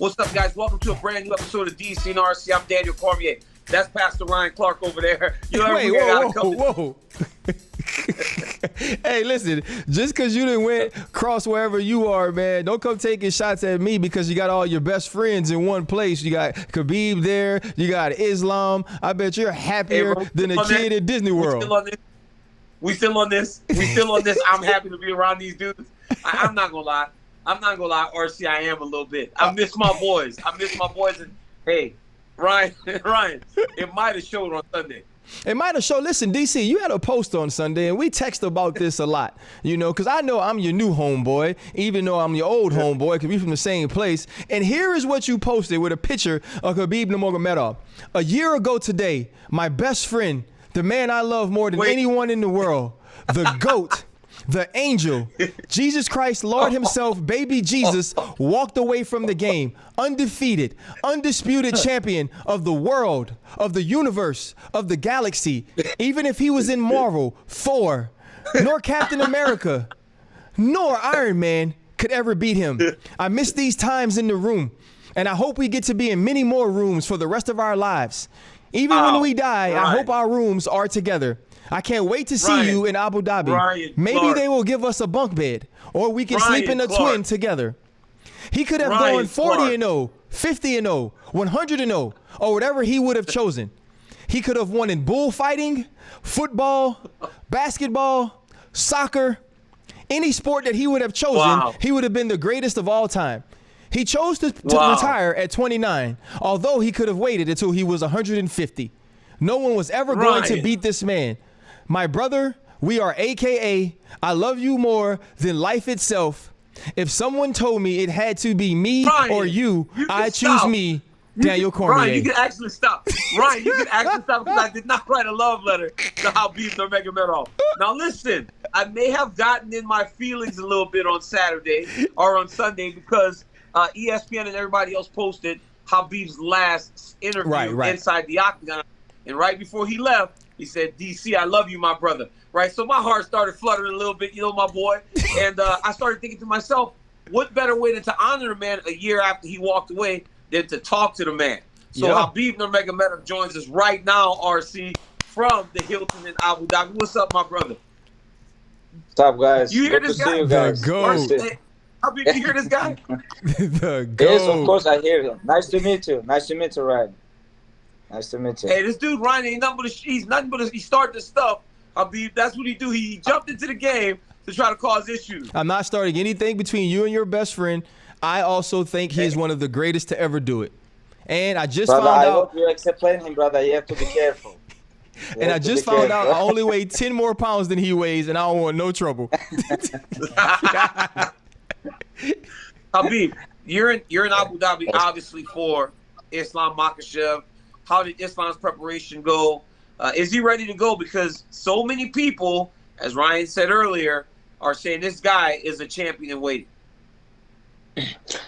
What's up, guys? Welcome to a brand new episode of DC and RC. I'm Daniel Cormier. That's Pastor Ryan Clark over there. Wait, whoa. Hey, listen, just because you didn't went cross wherever you are, man, don't come taking shots at me because you got all your best friends in one place. You got Khabib there. You got Islam. I bet you're happier than a kid at Disney World. We still on this. I'm happy to be around these dudes. I'm not going to lie. RC, I am a little bit. I miss my boys. And, hey, Ryan, it might have showed on Sunday. It might have showed. Listen, DC, you had a post on Sunday, and we text about this a lot, because I know I'm your new homeboy, even though I'm your old homeboy, because we're from the same place. And here is what you posted with a picture of Khabib Nurmagomedov. A year ago today, my best friend, the man I love more than anyone in the world, the GOAT, the angel, Jesus Christ, Lord himself, baby Jesus, walked away from the game, undefeated, undisputed champion of the world, of the universe, of the galaxy. Even if he was in Marvel, Thor, nor Captain America, nor Iron Man could ever beat him. I miss these times in the room, and I hope we get to be in many more rooms for the rest of our lives. Even when we die, I hope our rooms are together. I can't wait to see you in Abu Dhabi. Maybe they will give us a bunk bed, or we can sleep in a twin together. He could have gone 40-0, 50-0, 100-0, or whatever he would have chosen. He could have won in bullfighting, football, basketball, soccer, any sport that he would have chosen. He would have been the greatest of all time. He chose to retire at 29, although he could have waited until he was 150. No one was ever going to beat this man. My brother, we are AKA, I love you more than life itself. If someone told me it had to be me or you I choose me, Daniel Cormier. Ryan, you can actually stop. Because I did not write a love letter to Khabib Nurmagomedov. Now listen, I may have gotten in my feelings a little bit on Saturday or on Sunday because ESPN and everybody else posted Khabib's last interview inside the octagon. And right before he left, he said, DC, I love you, my brother. Right? So my heart started fluttering a little bit, my boy. And I started thinking to myself, what better way than to honor the man a year after he walked away than to talk to the man? So Khabib Nurmagomedov joins us right now, RC, from the Hilton in Abu Dhabi. What's up, my brother? What's up, guys? You hear this guy? You guys. Khabib, you hear this guy? The GOAT. Yes, of course I hear him. Nice to meet you, Ryan. Nice to meet you. Hey, this dude Ryan ain't nothing but he started the stuff. Khabib, that's what he do. He jumped into the game to try to cause issues. I'm not starting anything between you and your best friend. I also think he is one of the greatest to ever do it. And I just found out. I hope you explain him, brother. You have to be careful. And I just found out I only weigh 10 more pounds than he weighs, and I don't want no trouble. Khabib, you're in Abu Dhabi, obviously, for Islam Makhachev. How did Islam's preparation go? Is he ready to go? Because so many people, as Ryan said earlier, are saying this guy is a champion in waiting.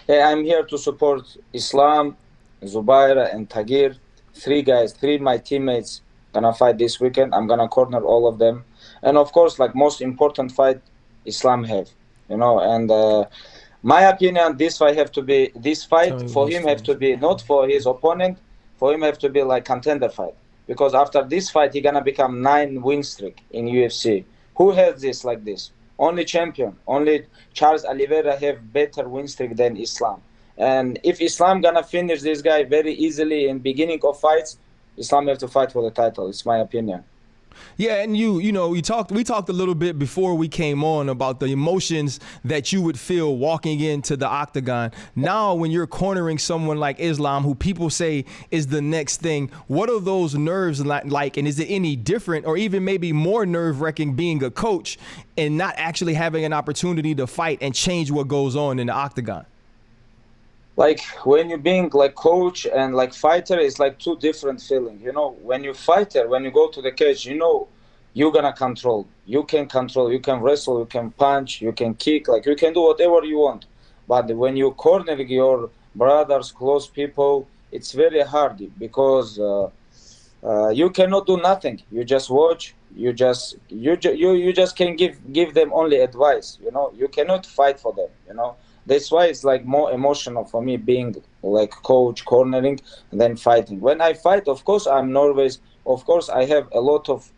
Yeah, I'm here to support Islam, Zubaira, and Tagir. Three of my teammates gonna fight this weekend. I'm gonna corner all of them. And of course, like most important fight, Islam have, and my opinion, this fight for him have to be not for his opponent. For him have to be like contender fight, because after this fight he gonna become 9-win streak in UFC. Who has this like this? Only champion. Only Charles Oliveira have better win streak than Islam. And if Islam gonna finish this guy very easily in beginning of fights, Islam have to fight for the title. It's my opinion. Yeah, and we talked a little bit before we came on about the emotions that you would feel walking into the octagon. Now, when you're cornering someone like Islam, who people say is the next thing, what are those nerves like? And is it any different, or even maybe more nerve-wracking being a coach and not actually having an opportunity to fight and change what goes on in the octagon? Like when you're being like coach and like fighter, it's like two different feelings. When you fighter, when you go to the cage, you're gonna control. You can control. You can wrestle. You can punch. You can kick. Like you can do whatever you want. But when you corner your brothers, close people, it's very hard because you cannot do nothing. You just watch. You just can give them only advice. You cannot fight for them. That's why it's like more emotional for me being like coach, cornering, and then fighting. When I fight, of course, I'm nervous. Of course, I have a lot of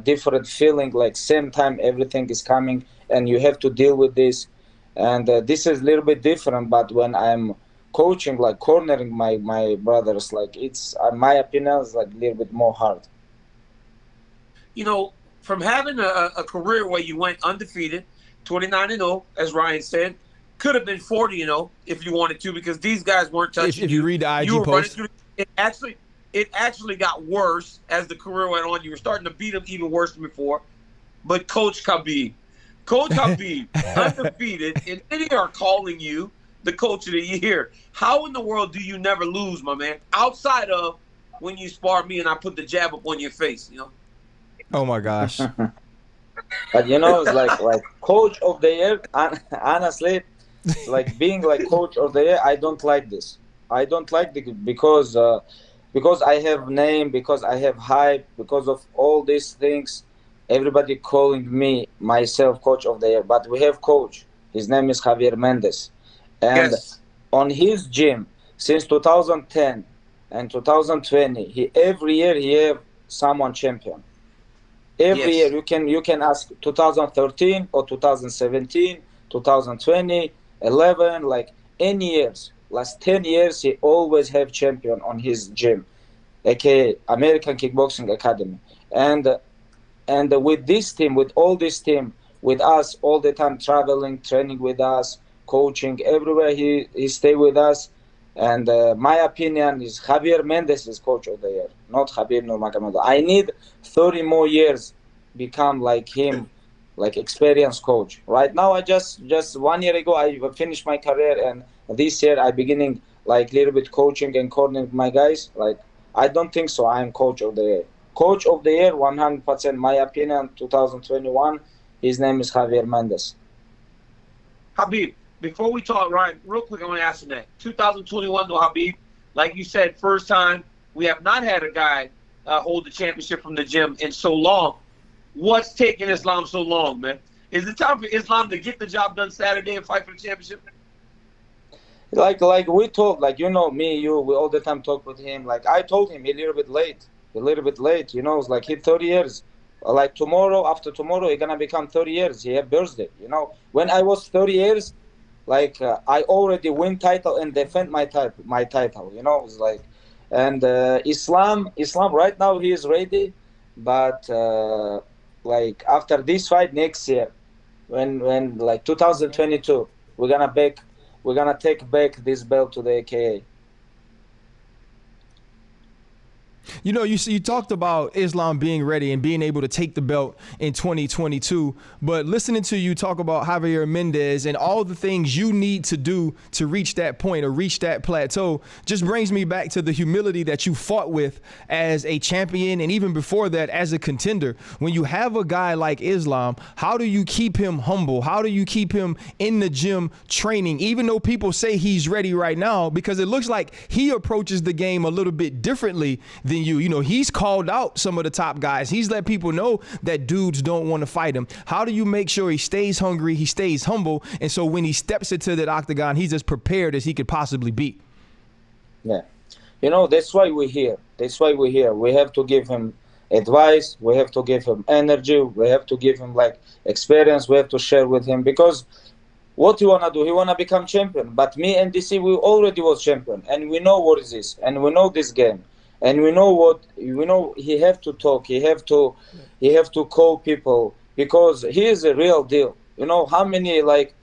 different feeling. Like same time, everything is coming, and you have to deal with this. And this is a little bit different. But when I'm coaching, like cornering my brothers, like it's my opinion is like a little bit more hard. You know, from having a career where you went undefeated, 29-0, as Ryan said, could have been 40-0 if you wanted to, because these guys weren't touching If you read the IG post, it actually got worse as the career went on. You were starting to beat them even worse than before. But Coach Khabib, undefeated, and many are calling you the coach of the year. How in the world do you never lose, my man? Outside of when you spar me and I put the jab up on your face, you know? oh my gosh. But you know, it's like coach of the year. Honestly, like being like coach of the year, I don't like this. I don't like it because I have name, because I have hype, because of all these things. Everybody calling me myself coach of the year, but we have coach. His name is Javier Mendez, and Yes. on his gym since 2010 and 2020, he every year he have someone champion. Every Yes. year you can ask 2013 or 2017, 2020, 11, like any years. Last 10 years he always have champion on his gym, aka American Kickboxing Academy. And with this team, with all this team, with us all the time traveling, training with us, coaching everywhere, he stay with us. And my opinion is Javier Mendez is coach of the year, not Khabib Nurmagomedov. I need 30 more years become like him, like experienced coach. Right now, I just 1 year ago I finished my career, and this year I beginning like little bit coaching and coordinating my guys. Like I don't think so. I am coach of the year. Coach of the year, 100%. My opinion, 2021. His name is Javier Mendez. Khabib, before we talk, Ryan, real quick, I want to ask you that. 2021 to Khabib, like you said, first time we have not had a guy hold the championship from the gym in so long. What's taking Islam so long, man? Is it time for Islam to get the job done Saturday and fight for the championship? Like we talk, like you know me, you, we all the time talk with him. Like I told him a little bit late. You know, it's like he 30 years. Like tomorrow, after tomorrow, he's gonna become 30 years. He have birthday. You know, when I was 30 years, like I already win title and defend my title. You know, it's like, and Islam right now he is ready, but like after this fight next year, when like 2022, we're gonna take back this belt to the AKA. You know, you talked about Islam being ready and being able to take the belt in 2022, but listening to you talk about Javier Mendez and all the things you need to do to reach that point or reach that plateau just brings me back to the humility that you fought with as a champion and even before that as a contender. When you have a guy like Islam, how do you keep him humble? How do you keep him in the gym training, even though people say he's ready right now? Because it looks like he approaches the game a little bit differently than you. You know, he's called out some of the top guys. He's let people know that dudes don't want to fight him. How do you make sure he stays hungry, he stays humble, and so when he steps into that octagon, he's as prepared as he could possibly be? Yeah. You know, that's why we're here. We have to give him advice. We have to give him energy. We have to give him like experience. We have to share with him, because what he wanna do? He wanna become champion. But me and DC, we already was champion, and we know what is this, and we know this game. And we know he have to talk, he have to call people, because he is a real deal. You know how many like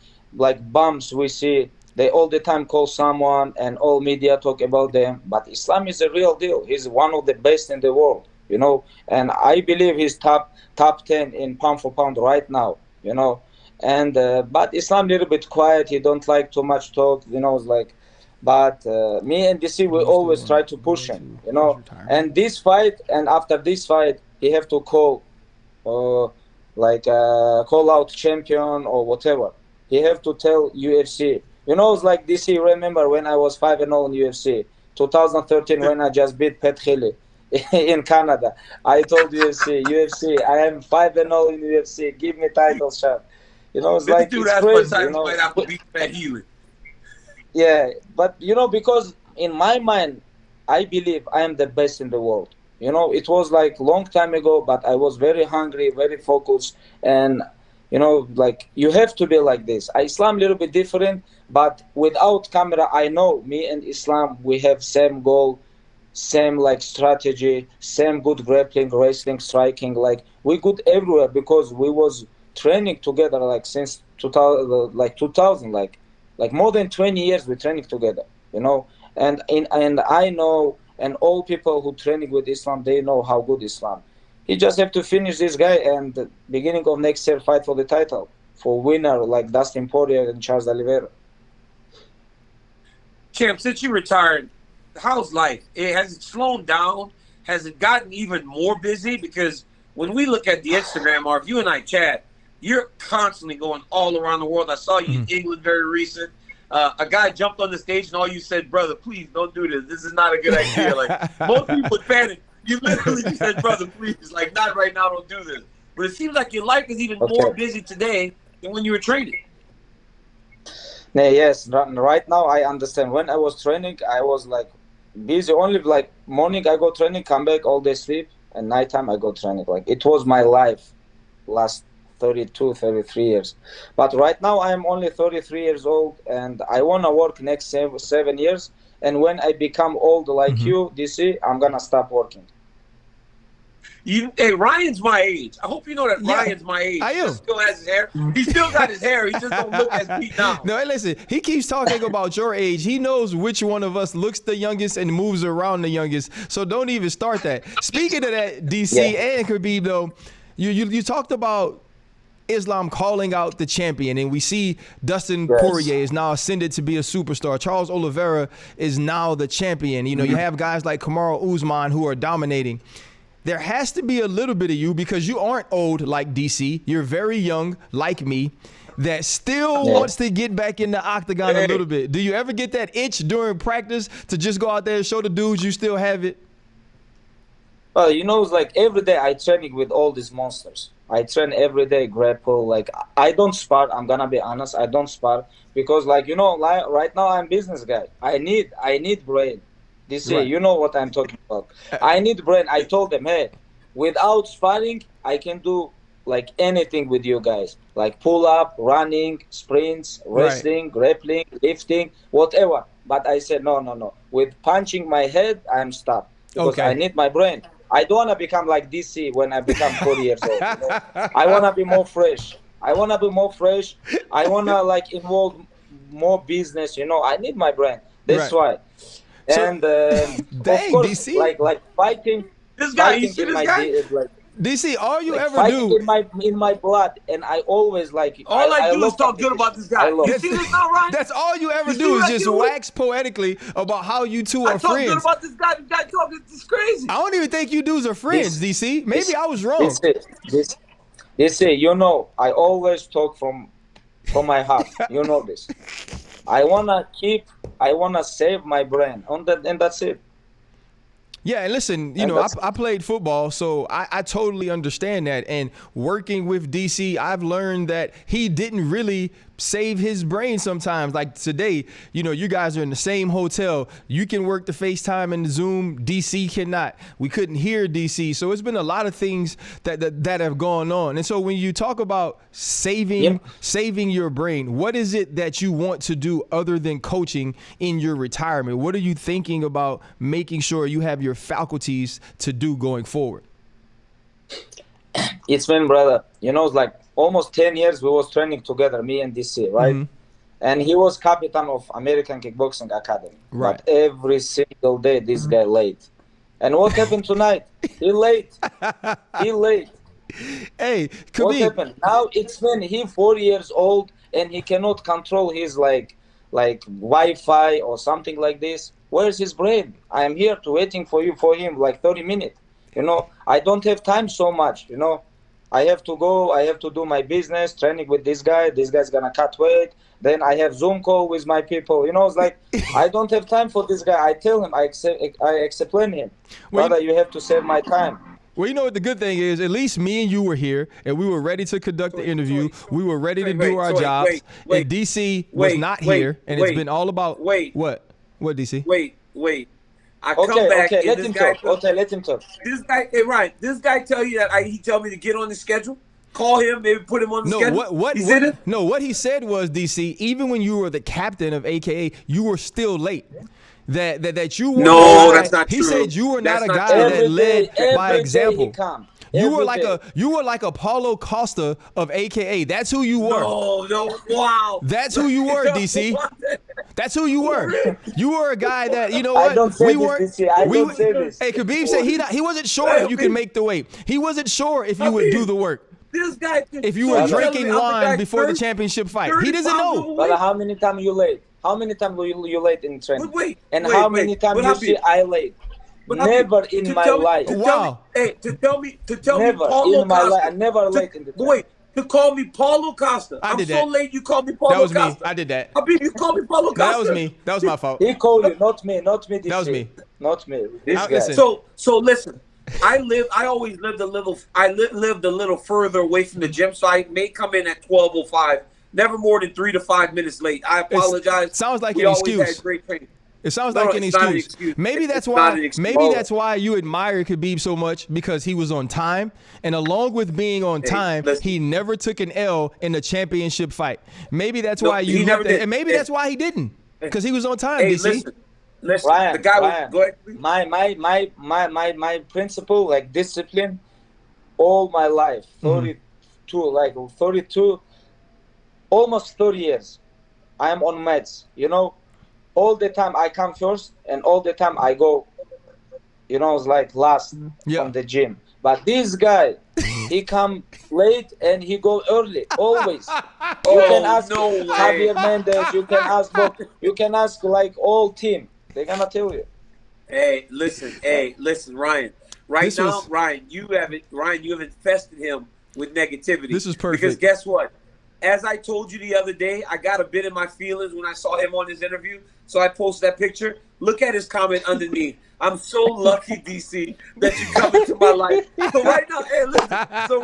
bums we see, they all the time call someone and all media talk about them, but Islam is a real deal. He's one of the best in the world, you know, and I believe he's top 10 in pound for pound right now, you know. And but Islam a little bit quiet, he don't like too much talk, you know, it's like. But me and DC, we always try to push him, you know. And this fight, and after this fight, he have to call, call out champion or whatever. He have to tell UFC. You know, it's like DC. Remember when I was 5-0 in UFC, 2013 when I just beat Pat Healy in Canada. I told UFC, I am 5-0 in UFC. Give me title shot. You know, it's like it's crazy. You know? Might have to beat Pat Healy. Yeah, but you know, because in my mind, I believe I am the best in the world. You know, it was like long time ago, but I was very hungry, very focused, and you know, like you have to be like this. Islam a little bit different, but without camera, I know me and Islam, we have same goal, same like strategy, same good grappling, wrestling, striking. Like we good everywhere because we was training together like since 2000, like more than 20 years we training together. You know, and I know, and all people who training with Islam, they know how good Islam. He just have to finish this guy and the beginning of next year fight for the title for winner like Dustin Poirier and Charles Oliveira. Champ, since you retired, how's life? Has it slowed down? Has it gotten even more busy? Because when we look at the Instagram, or if you and I chat, you're constantly going all around the world. I saw you in England very recent. A guy jumped on the stage and all you said, brother, please don't do this. This is not a good idea. Like most people would panic. You literally just said, brother, please, like not right now, don't do this. But it seems like your life is even more busy today than when you were training. Yes, right now I understand. When I was training, I was like busy. Only like morning I go training, come back all day sleep, and nighttime I go training. Like it was my life last 32, 33 years. But right now I'm only 33 years old, and I want to work next 7 years. And when I become old like you, DC, I'm going to stop working. Hey, Ryan's my age. I hope you know that Ryan's my age. I am. He still has his hair. He still got his hair. He just don't look as beat now. No, hey, listen, he keeps talking about your age. He knows which one of us looks the youngest and moves around the youngest. So don't even start that. Speaking of that, DC and Khabib, though, you talked about Islam calling out the champion, and we see Dustin Poirier is now ascended to be a superstar. Charles Oliveira is now the champion. You know, you have guys like Kamaru Usman who are dominating. There has to be a little bit of you, because you aren't old like DC. You're very young like me, that still wants to get back in the octagon a little bit. Do you ever get that itch during practice to just go out there and show the dudes you still have it? Well, you know, it's like every day I training with all these monsters. I train every day, grapple. Like I don't spar. I'm gonna be honest. I don't spar because, like, you know, like, right now I'm business guy. I need brain. This you know what I'm talking about. I need brain. I told them, hey, without sparring, I can do like anything with you guys, like pull up, running, sprints, wrestling, grappling, lifting, whatever. But I said no. With punching my head, I'm stopped because I need my brain. I don't want to become like DC when I become 40 years old. You know? I want to be more fresh. I want to like involve more business. You know, I need my brain. That's why. And of course, DC. like fighting. This guy, you see this guy? DC, all you like ever do in my blood, and I always like. All I do is talk good about this guy. You see this now, Ryan? That's all you ever do is just wax poetically about how you two are I talk friends. good about this guy. This guy talking. This is crazy. I don't even think you dudes are friends, DC. Maybe I was wrong. This, you know, I always talk from my heart. You know this. I wanna save my brain, and that's it. Yeah, and listen, you know, I played football, so I totally understand that. And working with DC, I've learned that he didn't really save his brain sometimes. Like today, you know, you guys are in the same hotel. You can work the FaceTime and the Zoom. DC cannot. We couldn't hear DC. So it's been a lot of things that have gone on. And so when you talk about saving your brain, what is it that you want to do other than coaching in your retirement? What are you thinking about making sure you have your faculties to do going forward? It's been, brother, you know, it's like almost 10 years we was training together, me and DC, right? And he was captain of American Kickboxing Academy. Right. But every single day this guy late. And what happened tonight? He late. Hey, Khabib. What happened? Now it's when he 40 years old and he cannot control his like Wi-Fi or something like this. Where's his brain? I am here to waiting for him like 30 minutes. You know, I don't have time so much, you know. I have to go, I have to do my business, training with this guy. This guy's gonna cut weight. Then I have Zoom call with my people. You know, it's like, I don't have time for this guy. I tell him, I explain him. Brother, you have to save my time. Well, you know what the good thing is? At least me and you were here, and we were ready to conduct the interview. We were ready to do our jobs. And DC was not here, and it's been all about what? What, DC? Wait, wait. I come back. Okay, and let this him guy talk. Okay, let him talk. This guy, hey Ryan, this guy tell you that he tell me to get on the schedule. Call him, maybe put him on the schedule. What he said was, DC, even when you were the captain of AKA, you were still late. That you were that's not true. He said you were That's not a not guy true. that led by example. You were like a Paulo Costa of AKA. That's who you were. No, wow. That's who you were, DC. That's who you were. You were a guy that, you know I what? don't say this, DC. I don't say this. Hey, Khabib said he wasn't sure if you could make the weight. He wasn't sure if you would do the work. This guy, if you were drinking wine before the championship fight, he doesn't know. But how many times you late? How many times you late in training? Wait, how many times you see I late? Never in my life. To tell me, never Paulo in my Costa. life. I never late in the training. Wait, to call me Paulo Costa. I'm so late. You called me Paulo Costa. That was me. I did that. Habib, you called me Paulo Costa. That was me. That was my fault. He called you, not me. DC. That was me. Not me. This guy. Listen. So listen. I always lived a little. Lived a little further away from the gym, so I may come in at 12:05. Never more than 3 to 5 minutes late. I apologize. Sounds like we an always excuse. Had great training. It sounds like an excuse. Maybe that's why. Maybe that's why you admire Khabib so much, because he was on time, and along with being on time, he never took an L in a championship fight. Maybe that's why you never did, and maybe that's why he didn't, because he was on time. DC. Listen, Ryan, the guy Ryan, go ahead. My principle, like discipline, all my life, 32, almost 30 years, I am on meds. You know, all the time I come first, and all the time I go, you know, it's like last from the gym. But this guy, he come late and he go early, always. You can ask Javier Mendez, you can ask Bob, you can ask like all team. They're gonna tell you. Hey, listen, Ryan. Ryan, you have infested him with negativity. This is perfect. Because guess what? As I told you the other day, I got a bit in my feelings when I saw him on his interview. So I posted that picture. Look at his comment underneath. I'm so lucky, DC, that you come into my life. So right now, hey, listen. So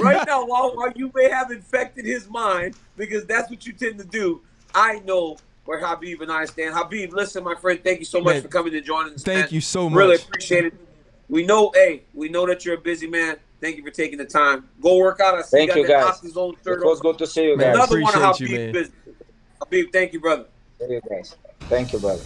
right now, while you may have infected his mind, because that's what you tend to do, I know where Khabib and I stand. Khabib, listen, my friend, thank you so much for coming and joining us. Thank you so much. Really appreciate it. We know that you're a busy man. Thank you for taking the time. Go work out. I see Thank you, guys. It was good to see you guys. Another one of Appreciate you, man. business. Khabib, thank you, brother. Thank you, guys. Thank you, brother.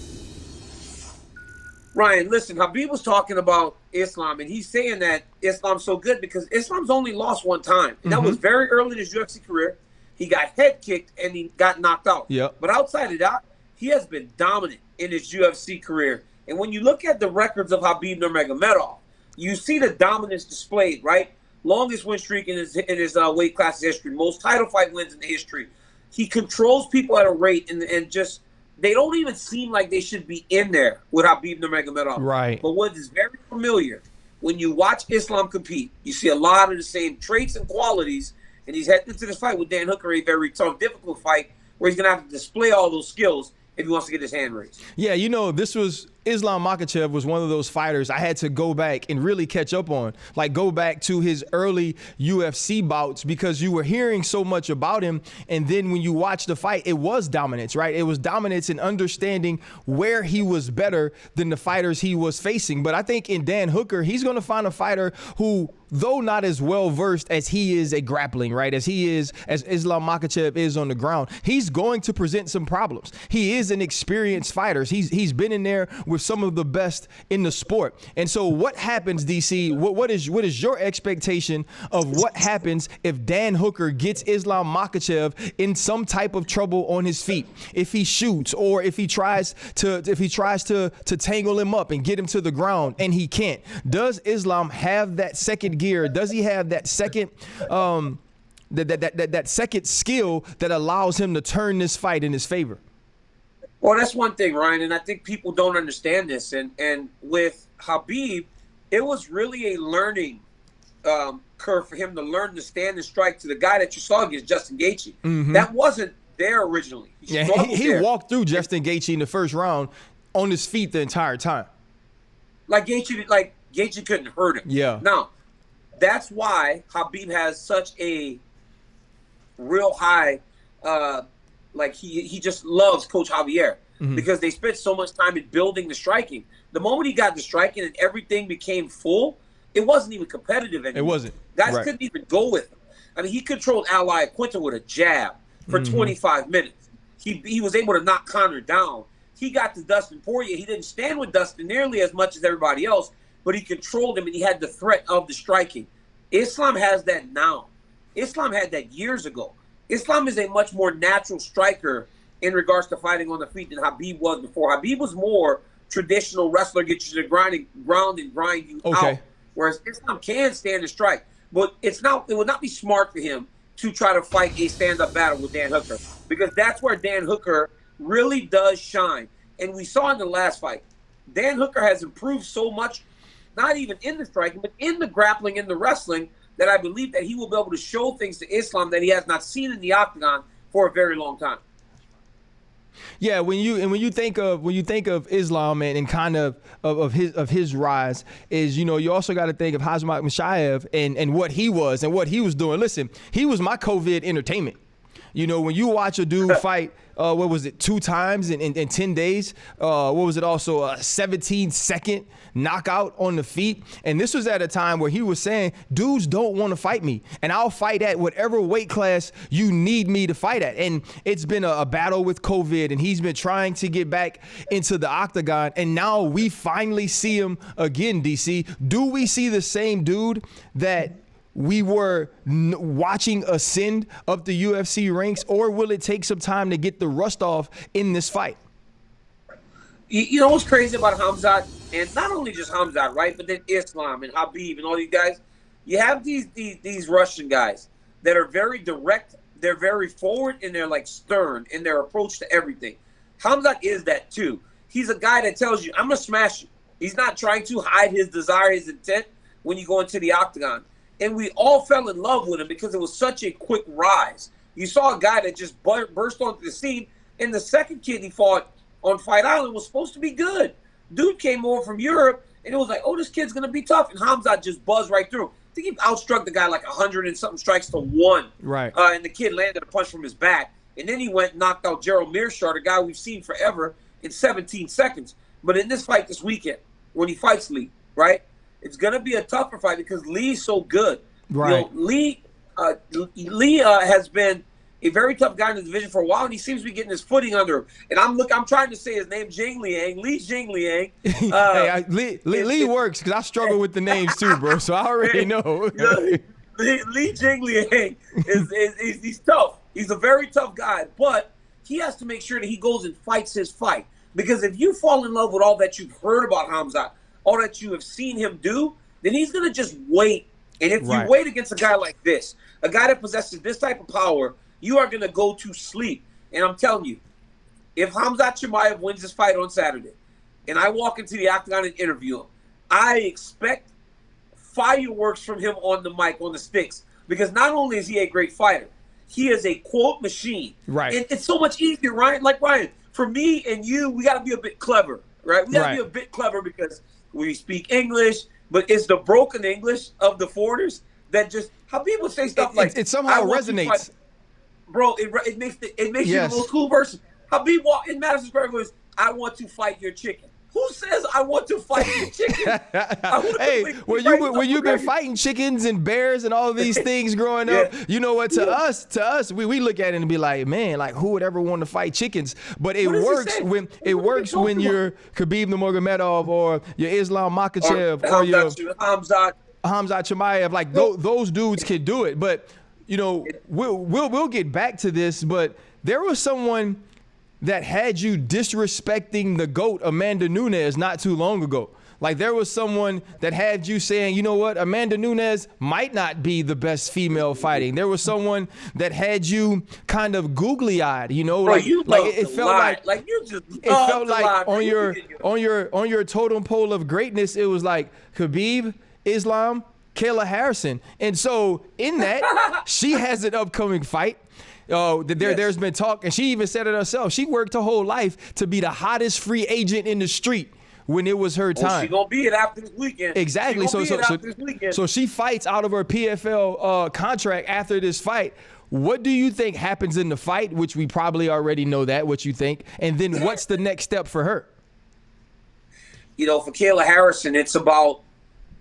Ryan, listen, Khabib was talking about Islam, and he's saying that Islam's so good because Islam's only lost one time. And that was very early in his UFC career. He got head kicked and he got knocked out. Yep. But outside of that, he has been dominant in his UFC career. And when you look at the records of Khabib Nurmagomedov, you see the dominance displayed, right? Longest win streak in his weight class history, most title fight wins in the history. He controls people at a rate and just they don't even seem like they should be in there with Khabib Nurmagomedov. Right. But what is very familiar, when you watch Islam compete, you see a lot of the same traits and qualities, and he's heading into this fight with Dan Hooker, a very tough, difficult fight, where he's going to have to display all those skills if he wants to get his hand raised. Yeah, you know, Islam Makhachev was one of those fighters I had to go back and really catch up on. Like, go back to his early UFC bouts, because you were hearing so much about him. And then when you watch the fight, it was dominance, right? It was dominance in understanding where he was better than the fighters he was facing. But I think in Dan Hooker, he's going to find a fighter who, though not as well versed as he is at grappling, right, as Islam Makhachev is on the ground, he's going to present some problems. He is an experienced fighter. He's been in there with some of the best in the sport. And so what happens, DC, what is your expectation of what happens if Dan Hooker gets Islam Makhachev in some type of trouble on his feet? If he shoots, or if he tries to tangle him up and get him to the ground and he can't. Does Islam have that second gear? Does he have that second that second skill that allows him to turn this fight in his favor? Well, that's one thing, Ryan, and I think people don't understand this. And with Khabib, it was really a learning curve for him to learn to stand and strike to the guy that you saw against Justin Gaethje. That wasn't there originally. He walked through Justin Gaethje in the first round on his feet the entire time. Like Gaethje couldn't hurt him. Yeah. Now, that's why Khabib has such a real high. He just loves Coach Javier. because they spent so much time in building the striking. The moment he got the striking and everything became full, it wasn't even competitive anymore. It wasn't. Guys Right. couldn't even go with him. I mean, he controlled Ally Quinta with a jab for 25 minutes. He was able to knock Conor down. He got to Dustin Poirier. He didn't stand with Dustin nearly as much as everybody else, but he controlled him, and he had the threat of the striking. Islam has that now. Islam had that years ago. Islam is a much more natural striker in regards to fighting on the feet than Khabib was before. Khabib was more traditional wrestler, get you to the ground and grind you out. Whereas Islam can stand and strike. But it would not be smart for him to try to fight a stand-up battle with Dan Hooker, because that's where Dan Hooker really does shine. And we saw in the last fight, Dan Hooker has improved so much, not even in the striking, but in the grappling, in the wrestling, that I believe that he will be able to show things to Islam that he has not seen in the octagon for a very long time. Yeah, when you think of Islam and kind of his rise, is, you know, you also got to think of Khamzat Chimaev and what he was and what he was doing. Listen, he was my COVID entertainment. You know, when you watch a dude fight, what was it, 2 times in 10 days? What was it also, a 17-second knockout on the feet? And this was at a time where he was saying, dudes don't want to fight me, and I'll fight at whatever weight class you need me to fight at. And it's been a battle with COVID, and he's been trying to get back into the octagon, and now we finally see him again, DC. Do we see the same dude that we were watching ascend up the UFC ranks, or will it take some time to get the rust off in this fight? You know what's crazy about Khamzat, and not only just Khamzat, right, but then Islam and Khabib and all these guys? You have these Russian guys that are very direct, they're very forward, and they're like stern in their approach to everything. Khamzat is that too. He's a guy that tells you, I'm going to smash you. He's not trying to hide his desire, his intent when you go into the octagon. And we all fell in love with him because it was such a quick rise. You saw a guy that just burst onto the scene, and the second kid he fought on Fight Island was supposed to be good. Dude came over from Europe, and it was like, oh, this kid's going to be tough. And Khamzat just buzzed right through. I think he outstruck the guy like 100 and something strikes to 1. Right. And the kid landed a punch from his back. And then he went and knocked out Gerald Mearshart, a guy we've seen forever, in 17 seconds. But in this fight this weekend, when he fights Lee, right, it's going to be a tougher fight because Lee's so good. Right. You know, Lee has been a very tough guy in the division for a while, and he seems to be getting his footing under him. And I'm trying to say his name, Jing Liang, Lee Jing Liang. Lee works because I struggle with the names too, bro. So I already know. Lee Jing Liang he's tough. He's a very tough guy, but he has to make sure that he goes and fights his fight. Because if you fall in love with all that you've heard about Khamzat, all that you have seen him do, then he's going to just wait. And if you wait against a guy like this, a guy that possesses this type of power, you are going to go to sleep. And I'm telling you, if Khamzat Chimaev wins this fight on Saturday, and I walk into the octagon and interview him, I expect fireworks from him on the mic, on the sticks. Because not only is he a great fighter, he is a quote machine. Right. And it's so much easier, Ryan. Like, Ryan, for me and you, we got to be a bit clever, right? We got to be a bit clever because we speak English, but it's the broken English of the foreigners that just, how people say stuff like, it somehow resonates. Bro, it makes you the most cool person. Khabib walk in Madison Square Garden goes, I want to fight your chicken. Who says I want to fight your chicken? Hey, when you've been fighting chickens and bears and all these things growing up, you know what? To us, we look at it and be like, man, like who would ever want to fight chickens? But it works when you're Khabib Nurmagomedov or your Islam Makhachev or your Khamzat Chimaev. Like those dudes can do it. But you know, we'll get back to this. But there was someone that had you disrespecting the GOAT, Amanda Nunes, not too long ago. Like there was someone that had you saying, you know what, Amanda Nunes might not be the best female fighting. There was someone that had you kind of googly-eyed, you know, bro, it felt like you just it felt like on your totem pole of greatness, it was like Khabib, Islam, Kayla Harrison. And so in that, she has an upcoming fight. There's been talk, and she even said it herself. She worked her whole life to be the hottest free agent in the street when it was her time. She's going to be it after this weekend. Exactly. So she fights out of her PFL contract after this fight. What do you think happens in the fight, which we probably already know that, what you think, and then what's the next step for her? You know, for Kayla Harrison, it's about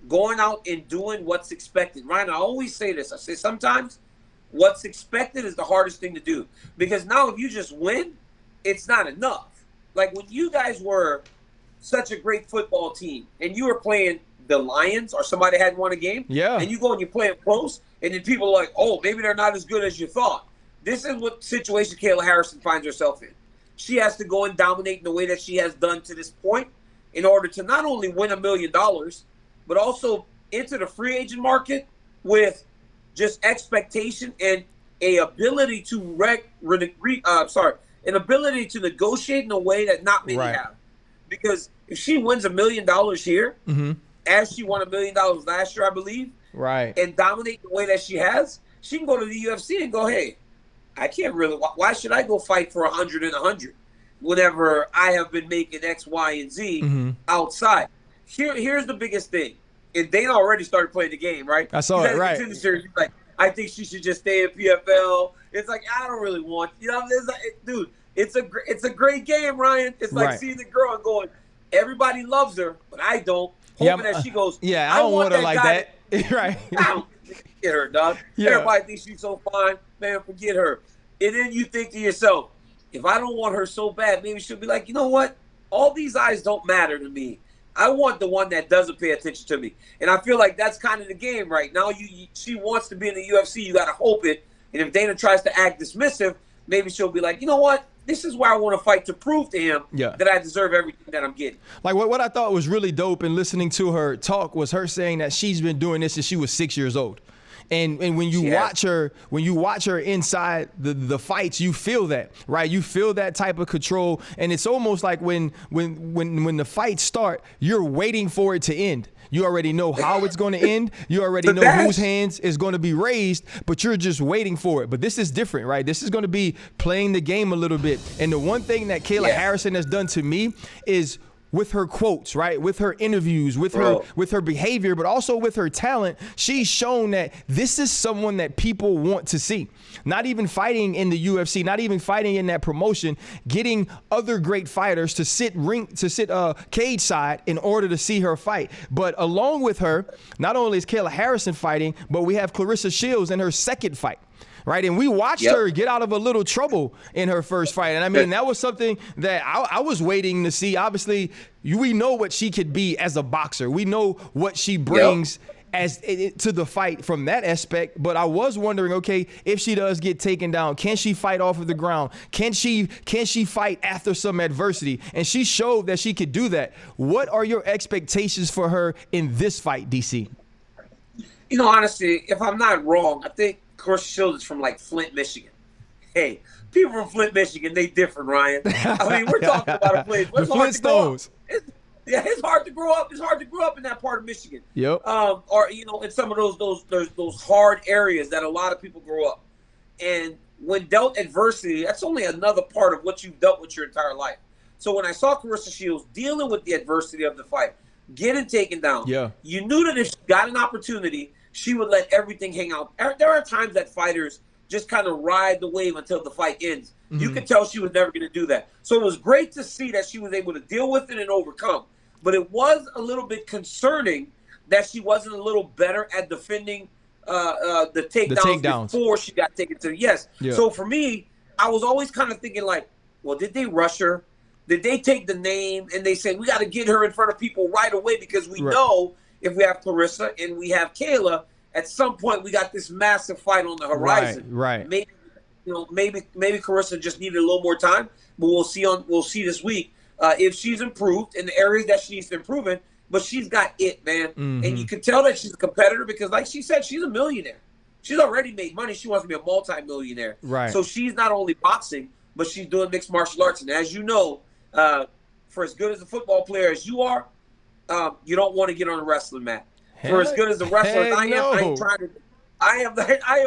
going out and doing what's expected. Ryan, I always say this. I say sometimes what's expected is the hardest thing to do. Because now if you just win, it's not enough. Like when you guys were such a great football team and you were playing the Lions or somebody hadn't won a game, and you go and you play it close, and then people are like, oh, maybe they're not as good as you thought. This is what situation Kayla Harrison finds herself in. She has to go and dominate in the way that she has done to this point in order to not only win $1 million, but also enter the free agent market with just expectation and an ability to negotiate in a way that not many have. Because if she wins $1 million here, as she won $1 million last year, I believe, and dominate the way that she has, she can go to the UFC and go, hey, I can't really. Why should I go fight for 100 and 100 whenever I have been making X, Y, and Z outside? Here's the biggest thing. And Dana already started playing the game, right? I saw it, right. He's like, I think she should just stay in PFL. It's like, I don't really want, it's like, dude, it's a great game, Ryan. It's like seeing the girl and going, everybody loves her, but I don't. Hoping that she goes, I don't want her like that. Right. I don't get her, dog. Everybody thinks she's so fine. Man, forget her. And then you think to yourself, if I don't want her so bad, maybe she'll be like, you know what? All these eyes don't matter to me. I want the one that doesn't pay attention to me. And I feel like that's kind of the game right now. She wants to be in the UFC. You got to hope it. And if Dana tries to act dismissive, maybe she'll be like, you know what? This is where I want to fight to prove to him that I deserve everything that I'm getting. Like what I thought was really dope in listening to her talk was her saying that she's been doing this since she was 6 years old. And when you watch her inside the fights, you feel that, right? You feel that type of control, and it's almost like when the fights start, you're waiting for it to end. You already know how it's going to end. You already know whose hands is going to be raised, but you're just waiting for it. But this is different, right? This is going to be playing the game a little bit. And the one thing that Kayla Harrison has done to me is with her quotes, right? With her interviews, with her behavior, but also with her talent, she's shown that this is someone that people want to see. Not even fighting in the UFC, not even fighting in that promotion, getting other great fighters to sit cage side in order to see her fight. But along with her, not only is Kayla Harrison fighting, but we have Claressa Shields in her second fight. Right, and we watched her get out of a little trouble in her first fight, and I mean that was something that I was waiting to see. Obviously, we know what she could be as a boxer. We know what she brings to the fight from that aspect. But I was wondering, okay, if she does get taken down, can she fight off of the ground? Can she fight after some adversity? And she showed that she could do that. What are your expectations for her in this fight, DC? You know, honestly, if I'm not wrong, I think Claressa Shields is from like Flint, Michigan. Hey, people from Flint, Michigan, they different, Ryan. I mean, we're talking about a place. The Flintstones. It's hard to grow up. It's hard to grow up in that part of Michigan. Yep. Or in some of those hard areas that a lot of people grow up. And when dealt adversity, that's only another part of what you've dealt with your entire life. So when I saw Claressa Shields dealing with the adversity of the fight, getting taken down, you knew that if she got an opportunity, she would let everything hang out. There are times that fighters just kind of ride the wave until the fight ends. You could tell she was never going to do that. So it was great to see that she was able to deal with it and overcome. But it was a little bit concerning that she wasn't a little better at defending the takedowns before she got taken to. So for me, I was always kind of thinking like, well, did they rush her? Did they take the name and they say, we got to get her in front of people right away because we know if we have Claressa and we have Kayla, at some point we got this massive fight on the horizon. Right. Maybe Claressa just needed a little more time, but we'll see this week if she's improved in the areas that she needs to improve in. But she's got it, man, and you can tell that she's a competitor because, like she said, she's a millionaire. She's already made money. She wants to be a multi-millionaire. Right. So she's not only boxing, but she's doing mixed martial arts. And as you know, for as good as a football player as you are, you don't want to get on a wrestling mat. For as good as a wrestler as I am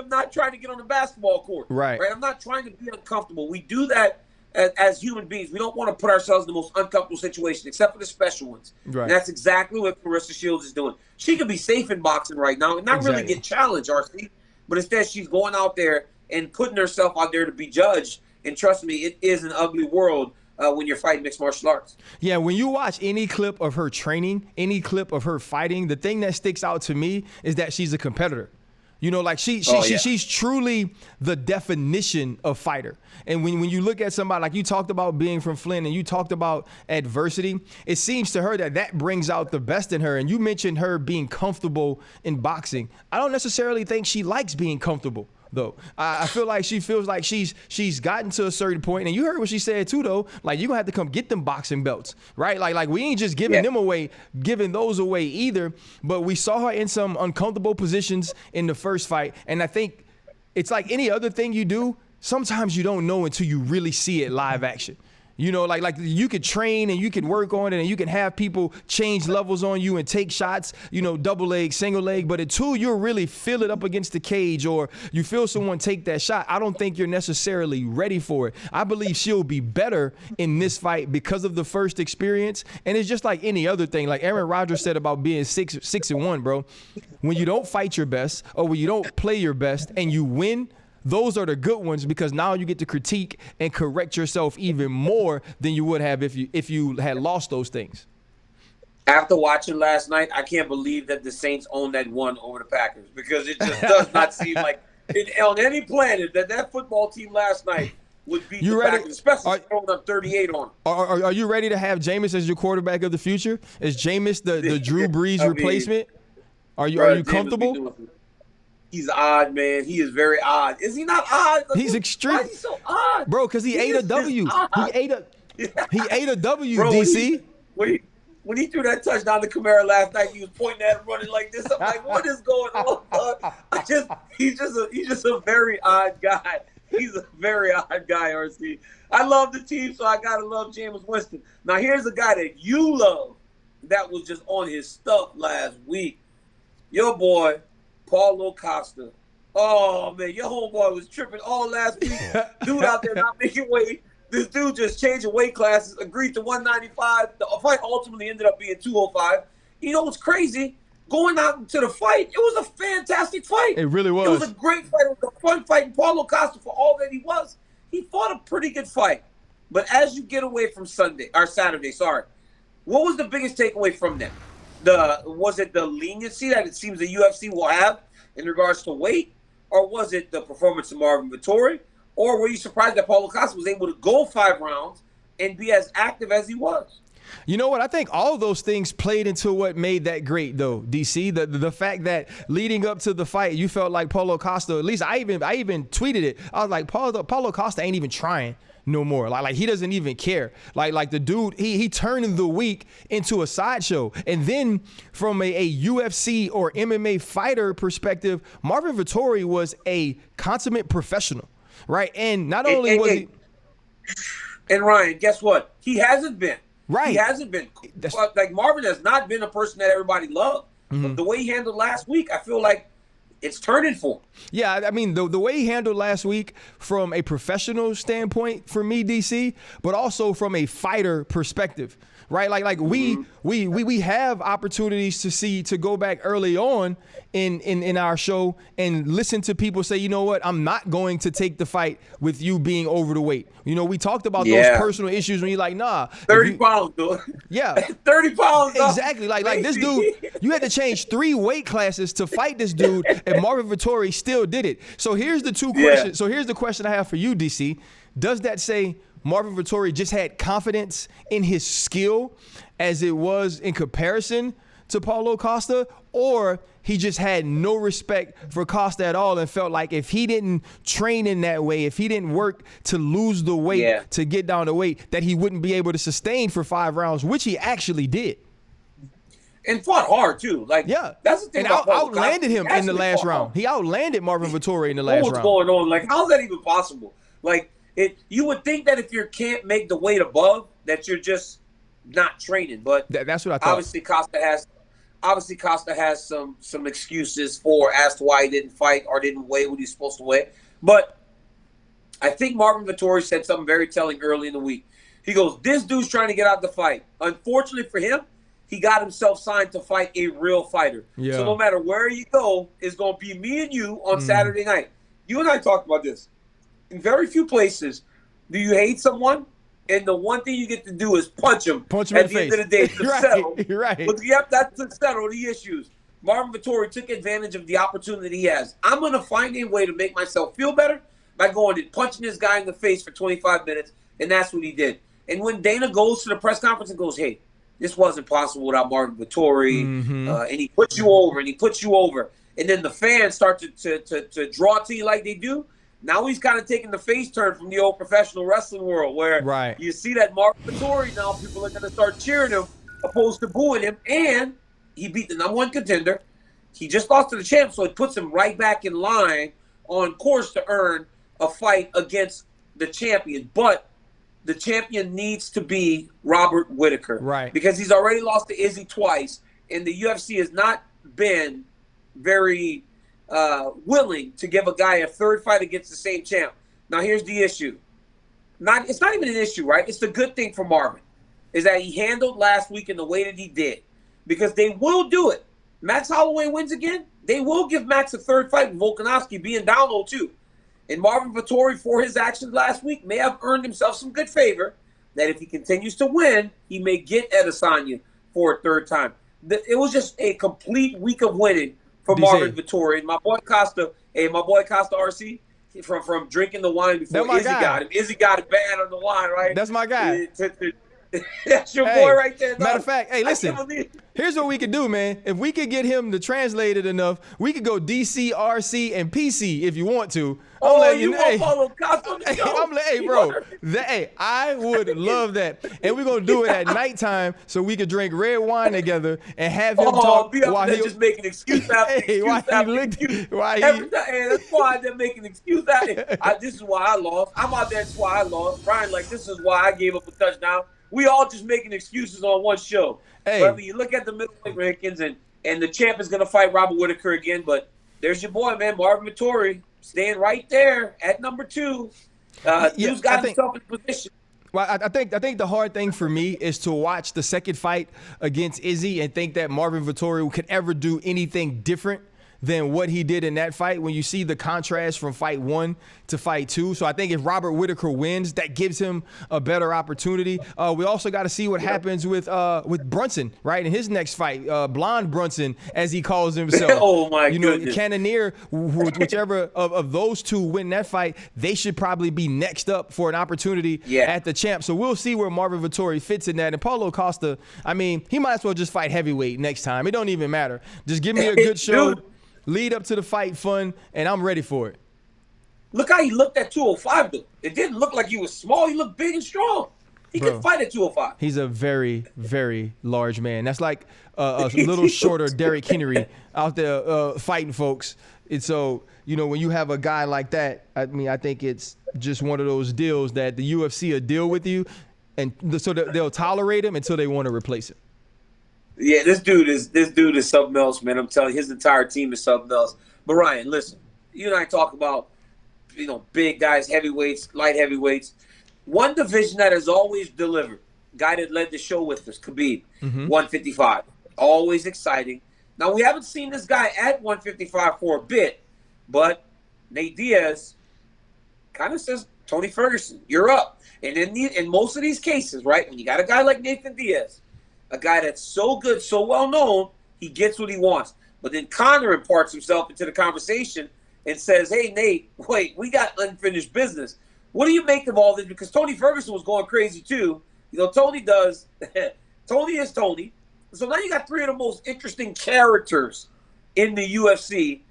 not trying to get on the basketball court. Right. I'm not trying to be uncomfortable. We do that as human beings, we don't want to put ourselves in the most uncomfortable situation, except for the special ones. Right. And that's exactly what Claressa Shields is doing. She could be safe in boxing right now and not really get challenged, RC. But instead, she's going out there and putting herself out there to be judged. And trust me, it is an ugly world when you're fighting mixed martial arts. Yeah, when you watch any clip of her training, any clip of her fighting, the thing that sticks out to me is that she's a competitor. You know, like she's truly the definition of fighter. And when you look at somebody, like you talked about being from Flint and you talked about adversity, it seems to her that brings out the best in her. And you mentioned her being comfortable in boxing. I don't necessarily think she likes being comfortable, though. I feel like she feels like she's gotten to a certain point, and you heard what she said too, though. Like, you're gonna have to come get them boxing belts, right? Like we ain't just giving them away, giving those away either. But we saw her in some uncomfortable positions in the first fight, and I think it's like any other thing you do. Sometimes you don't know until you really see it live action. You know, like you could train and you can work on it and you can have people change levels on you and take shots, you know, double leg, single leg. But until you really feel it up against the cage or you feel someone take that shot, I don't think you're necessarily ready for it. I believe she'll be better in this fight because of the first experience. And it's just like any other thing. Like Aaron Rodgers said about being 6-1, bro. When you don't fight your best or when you don't play your best and you win, those are the good ones because now you get to critique and correct yourself even more than you would have if you had lost those things. After watching last night, I can't believe that the Saints own that one over the Packers because it just does not seem like on any planet that football team last night would beat the Packers, especially throwing up 38 on them. Are you ready to have Jameis as your quarterback of the future? Is Jameis the Drew Brees replacement? Are you comfortable? He's odd, man. He is very odd. Is he not odd? He's extreme. Why is he so odd? Bro, because he ate a W. He ate a W, bro, DC. When he threw that touchdown to Camara last night, he was pointing at him running like this. I'm like, what is going on? He's just a very odd guy. He's a very odd guy, RC. I love the team, so I gotta love Jameis Winston. Now here's a guy that you love that was just on his stuff last week. Your boy, Paulo Costa. Oh, man, your homeboy was tripping all last week. Dude out there not making weight. This dude just changing weight classes, agreed to 195. The fight ultimately ended up being 205. You know what's crazy? Going out into the fight, it was a fantastic fight. It really was. It was a great fight. It was a fun fight. And Paulo Costa, for all that he fought a pretty good fight. But as you get away from Saturday, what was the biggest takeaway from that? Was it the leniency that it seems the UFC will have in regards to weight, or was it the performance of Marvin Vettori, or were you surprised that Paulo Costa was able to go 5 rounds and be as active as he was? You know what? I think all those things played into what made that great, though, DC. The fact that leading up to the fight, you felt like Paulo Costa, at least I even tweeted it. I was like, Paulo Costa ain't even trying no more. Like he doesn't even care. Like the dude, he turned the week into a sideshow. And then from a UFC or MMA fighter perspective, Marvin Vettori was a consummate professional, right? And not only was he... And Ryan, guess what? He hasn't been. Right. He hasn't been. Like Marvin has not been a person that everybody loved. But the way he handled last week, I feel like it's turning for him. Yeah, I mean, the way he handled last week from a professional standpoint for me, DC, but also from a fighter perspective, right? Like we have opportunities to go back early on in our show and listen to people say, you know what, I'm not going to take the fight with you being over the weight. You know, we talked about those personal issues when you're like, nah. 30 pounds, dude. Yeah. 30 pounds. Exactly. Like this dude, you had to change 3 weight classes to fight this dude, and Marvin Vettori still did it. So here's the 2 questions. So here's the question I have for you, DC. Does that say Marvin Vettori just had confidence in his skill as it was in comparison to Paulo Costa, or he just had no respect for Costa at all and felt like if he didn't train in that way, if he didn't work to lose the weight, to get down the weight, that he wouldn't be able to sustain for 5 rounds, which he actually did. And fought hard, too. Like, that's the thing. And outlanded him in the last round. He outlanded Marvin Vettori in the last round. What's going on? Like, how's that even possible? Like, you would think that if you can't make the weight above, that you're just not training. But that's what I thought. Obviously, Costa has some excuses as to why he didn't fight or didn't weigh what he's supposed to weigh. But I think Marvin Vettori said something very telling early in the week. He goes, this dude's trying to get out the fight. Unfortunately for him, he got himself signed to fight a real fighter. Yeah. So no matter where you go, it's going to be me and you on Saturday night. You and I talked about this. In very few places do you hate someone, and the one thing you get to do is punch him in at the the face. end of the day to settle. Right. But yep, that's to settle the issues. Marvin Vettori took advantage of the opportunity he has. I'm going to find a way to make myself feel better by going and punching this guy in the face for 25 minutes, and that's what he did. And when Dana goes to the press conference and goes, hey, this wasn't possible without Marvin Vettori, and he puts you over, and he puts you over, and then the fans start to draw to you like they do, now he's kind of taking the face turn from the old professional wrestling world where you see that Marvin Vettori now, people are going to start cheering him opposed to booing him, and he beat the #1 contender. He just lost to the champ, so it puts him right back in line on course to earn a fight against the champion. But the champion needs to be Robert Whittaker. Right. Because he's already lost to Izzy twice, and the UFC has not been very willing to give a guy a third fight against the same champ. Now, here's the issue. It's not even an issue, right? It's the good thing for Marvin is that he handled last week in the way that he did. Because they will do it. Max Holloway wins again, they will give Max a third fight with Volkanovski being down 0-2. And Marvin Vettori, for his actions last week, may have earned himself some good favor that if he continues to win, he may get Adesanya for a third time. It was just a complete week of winning for Marvin Vettori. And my boy Costa RC, from drinking the wine before Izzy got him. Izzy got it bad on the wine, right? That's my guy. That's your boy right there. Matter of fact, hey, listen. Here's what we could do, man. If we could get him to translate it enough, we could go DC, RC, and PC if you want to. You want to follow Costa on the show? I'm like, hey, bro. I would love that. And we're going to do it at nighttime so we could drink red wine together and have him talk while he's just making excuse after excuse after excuse. Every time, that's why they're making excuse after. This is why I lost. I'm out there. That's why I lost. Brian, this is why I gave up a touchdown. We all just making excuses on one show. Hey. But I mean, you look at the middleweight rankings, and the champ is going to fight Robert Whittaker again. But there's your boy, man, Marvin Vettori, staying right there at #2. Dude's got himself in position. Well, I think the hard thing for me is to watch the second fight against Izzy and think that Marvin Vettori could ever do anything different than what he did in that fight when you see the contrast from fight 1 to fight 2. So I think if Robert Whittaker wins, that gives him a better opportunity. We also got to see what happens with Brunson, right, in his next fight. Blonde Brunson, as he calls himself. Oh, my goodness. Cannonier, whichever of those two win that fight, they should probably be next up for an opportunity at the champ. So we'll see where Marvin Vettori fits in that. And Paulo Costa, I mean, he might as well just fight heavyweight next time. It don't even matter. Just give me a good show. Lead up to the fight fun, and I'm ready for it. Look how he looked at 205, though. It didn't look like he was small. He looked big and strong. He could fight at 205. He's a very, very large man. That's like a little shorter Derrick Henry out there fighting folks. And so, when you have a guy like that, I mean, I think it's just one of those deals that the UFC will deal with you, and so they'll tolerate him until they want to replace him. Yeah, this dude is something else, man. I'm telling you, his entire team is something else. But Ryan, listen, you and I talk about, big guys, heavyweights, light heavyweights. One division that has always delivered, guy that led the show with us, Khabib, 155. Always exciting. Now, we haven't seen this guy at 155 for a bit, but Nate Diaz kind of says, Tony Ferguson, you're up. And in most of these cases, right, when you got a guy like Nathan Diaz, a guy that's so good, so well known, he gets what he wants. But then Conor imparts himself into the conversation and says, hey, Nate, wait, we got unfinished business. What do you make of all this? Because Tony Ferguson was going crazy too. Tony does. Tony is Tony. So now you got 3 of the most interesting characters in the UFC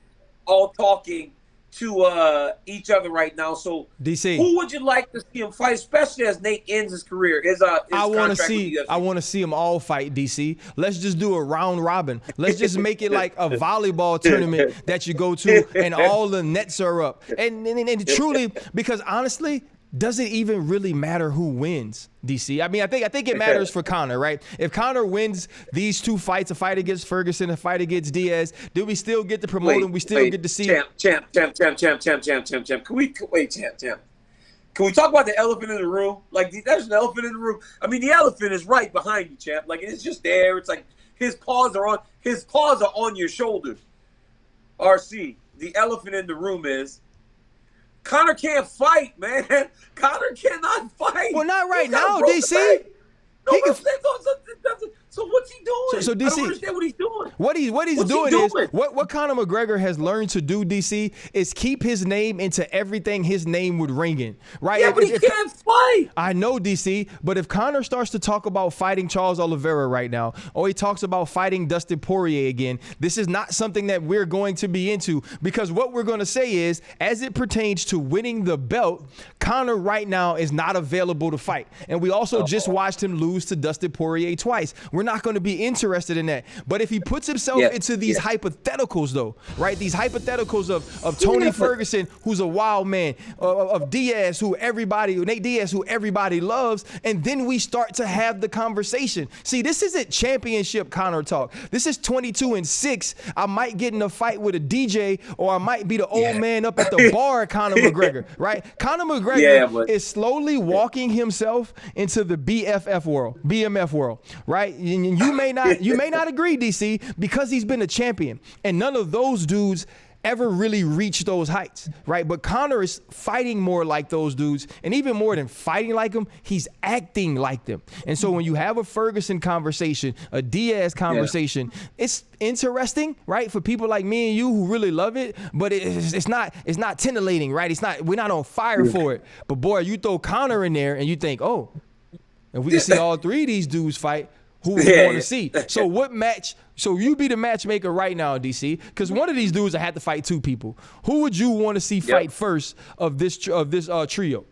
all talking to each other right now. So DC, who would you like to see him fight, especially as Nate ends his career? I want to see them all fight, DC. Let's just do a round robin. Let's just make it like a volleyball tournament that you go to and all the nets are up. And truly, because honestly, does it even really matter who wins, DC? I mean, I think it matters for Conor, right? If Conor wins these 2 fights, a fight against Ferguson, a fight against Diaz, do we still get to promote him? We still get to see champ. Can we wait, champ? Can we talk about the elephant in the room? Like, there's an elephant in the room. I mean, the elephant is right behind you, champ. Like, it's just there. It's like his paws are on your shoulders. RC, the elephant in the room is Conor can't fight, man. Conor cannot fight. Well, not right now, DC. So what's he doing? So DC, I don't understand what he's doing. What he's doing is what Conor McGregor has learned to do, DC, is keep his name into everything his name would ring in, right? Yeah, but he can't fight. I know, DC, but if Conor starts to talk about fighting Charles Oliveira right now, or he talks about fighting Dustin Poirier again, this is not something that we're going to be into, because what we're going to say is, as it pertains to winning the belt, Conor right now is not available to fight. And we also just watched him lose to Dustin Poirier twice. We're not going to be interested in that. But if he puts himself into these hypotheticals, though, right? These hypotheticals of Tony Ferguson, who's a wild man, of Nate Diaz, who everybody loves, and then we start to have the conversation. See, this isn't championship Conor talk. This is 22-6. I might get in a fight with a DJ, or I might be the old man up at the bar, Conor McGregor, right? Conor McGregor is slowly walking himself into the BMF world, right? And you may not agree, DC, because he's been a champion, and none of those dudes ever really reach those heights, right? But Conor is fighting more like those dudes, and even more than fighting like them, he's acting like them. And so when you have a Ferguson conversation, a Diaz conversation, it's interesting, right? For people like me and you who really love it, but it's not titillating, right? We're not on fire for it. But boy, you throw Conor in there and you think, oh, if we can see all three of these dudes fight, who we want to see. So what match? So you be the matchmaker right now, DC, because one of these dudes I had to fight two people. Who would you want to see fight first of this trio?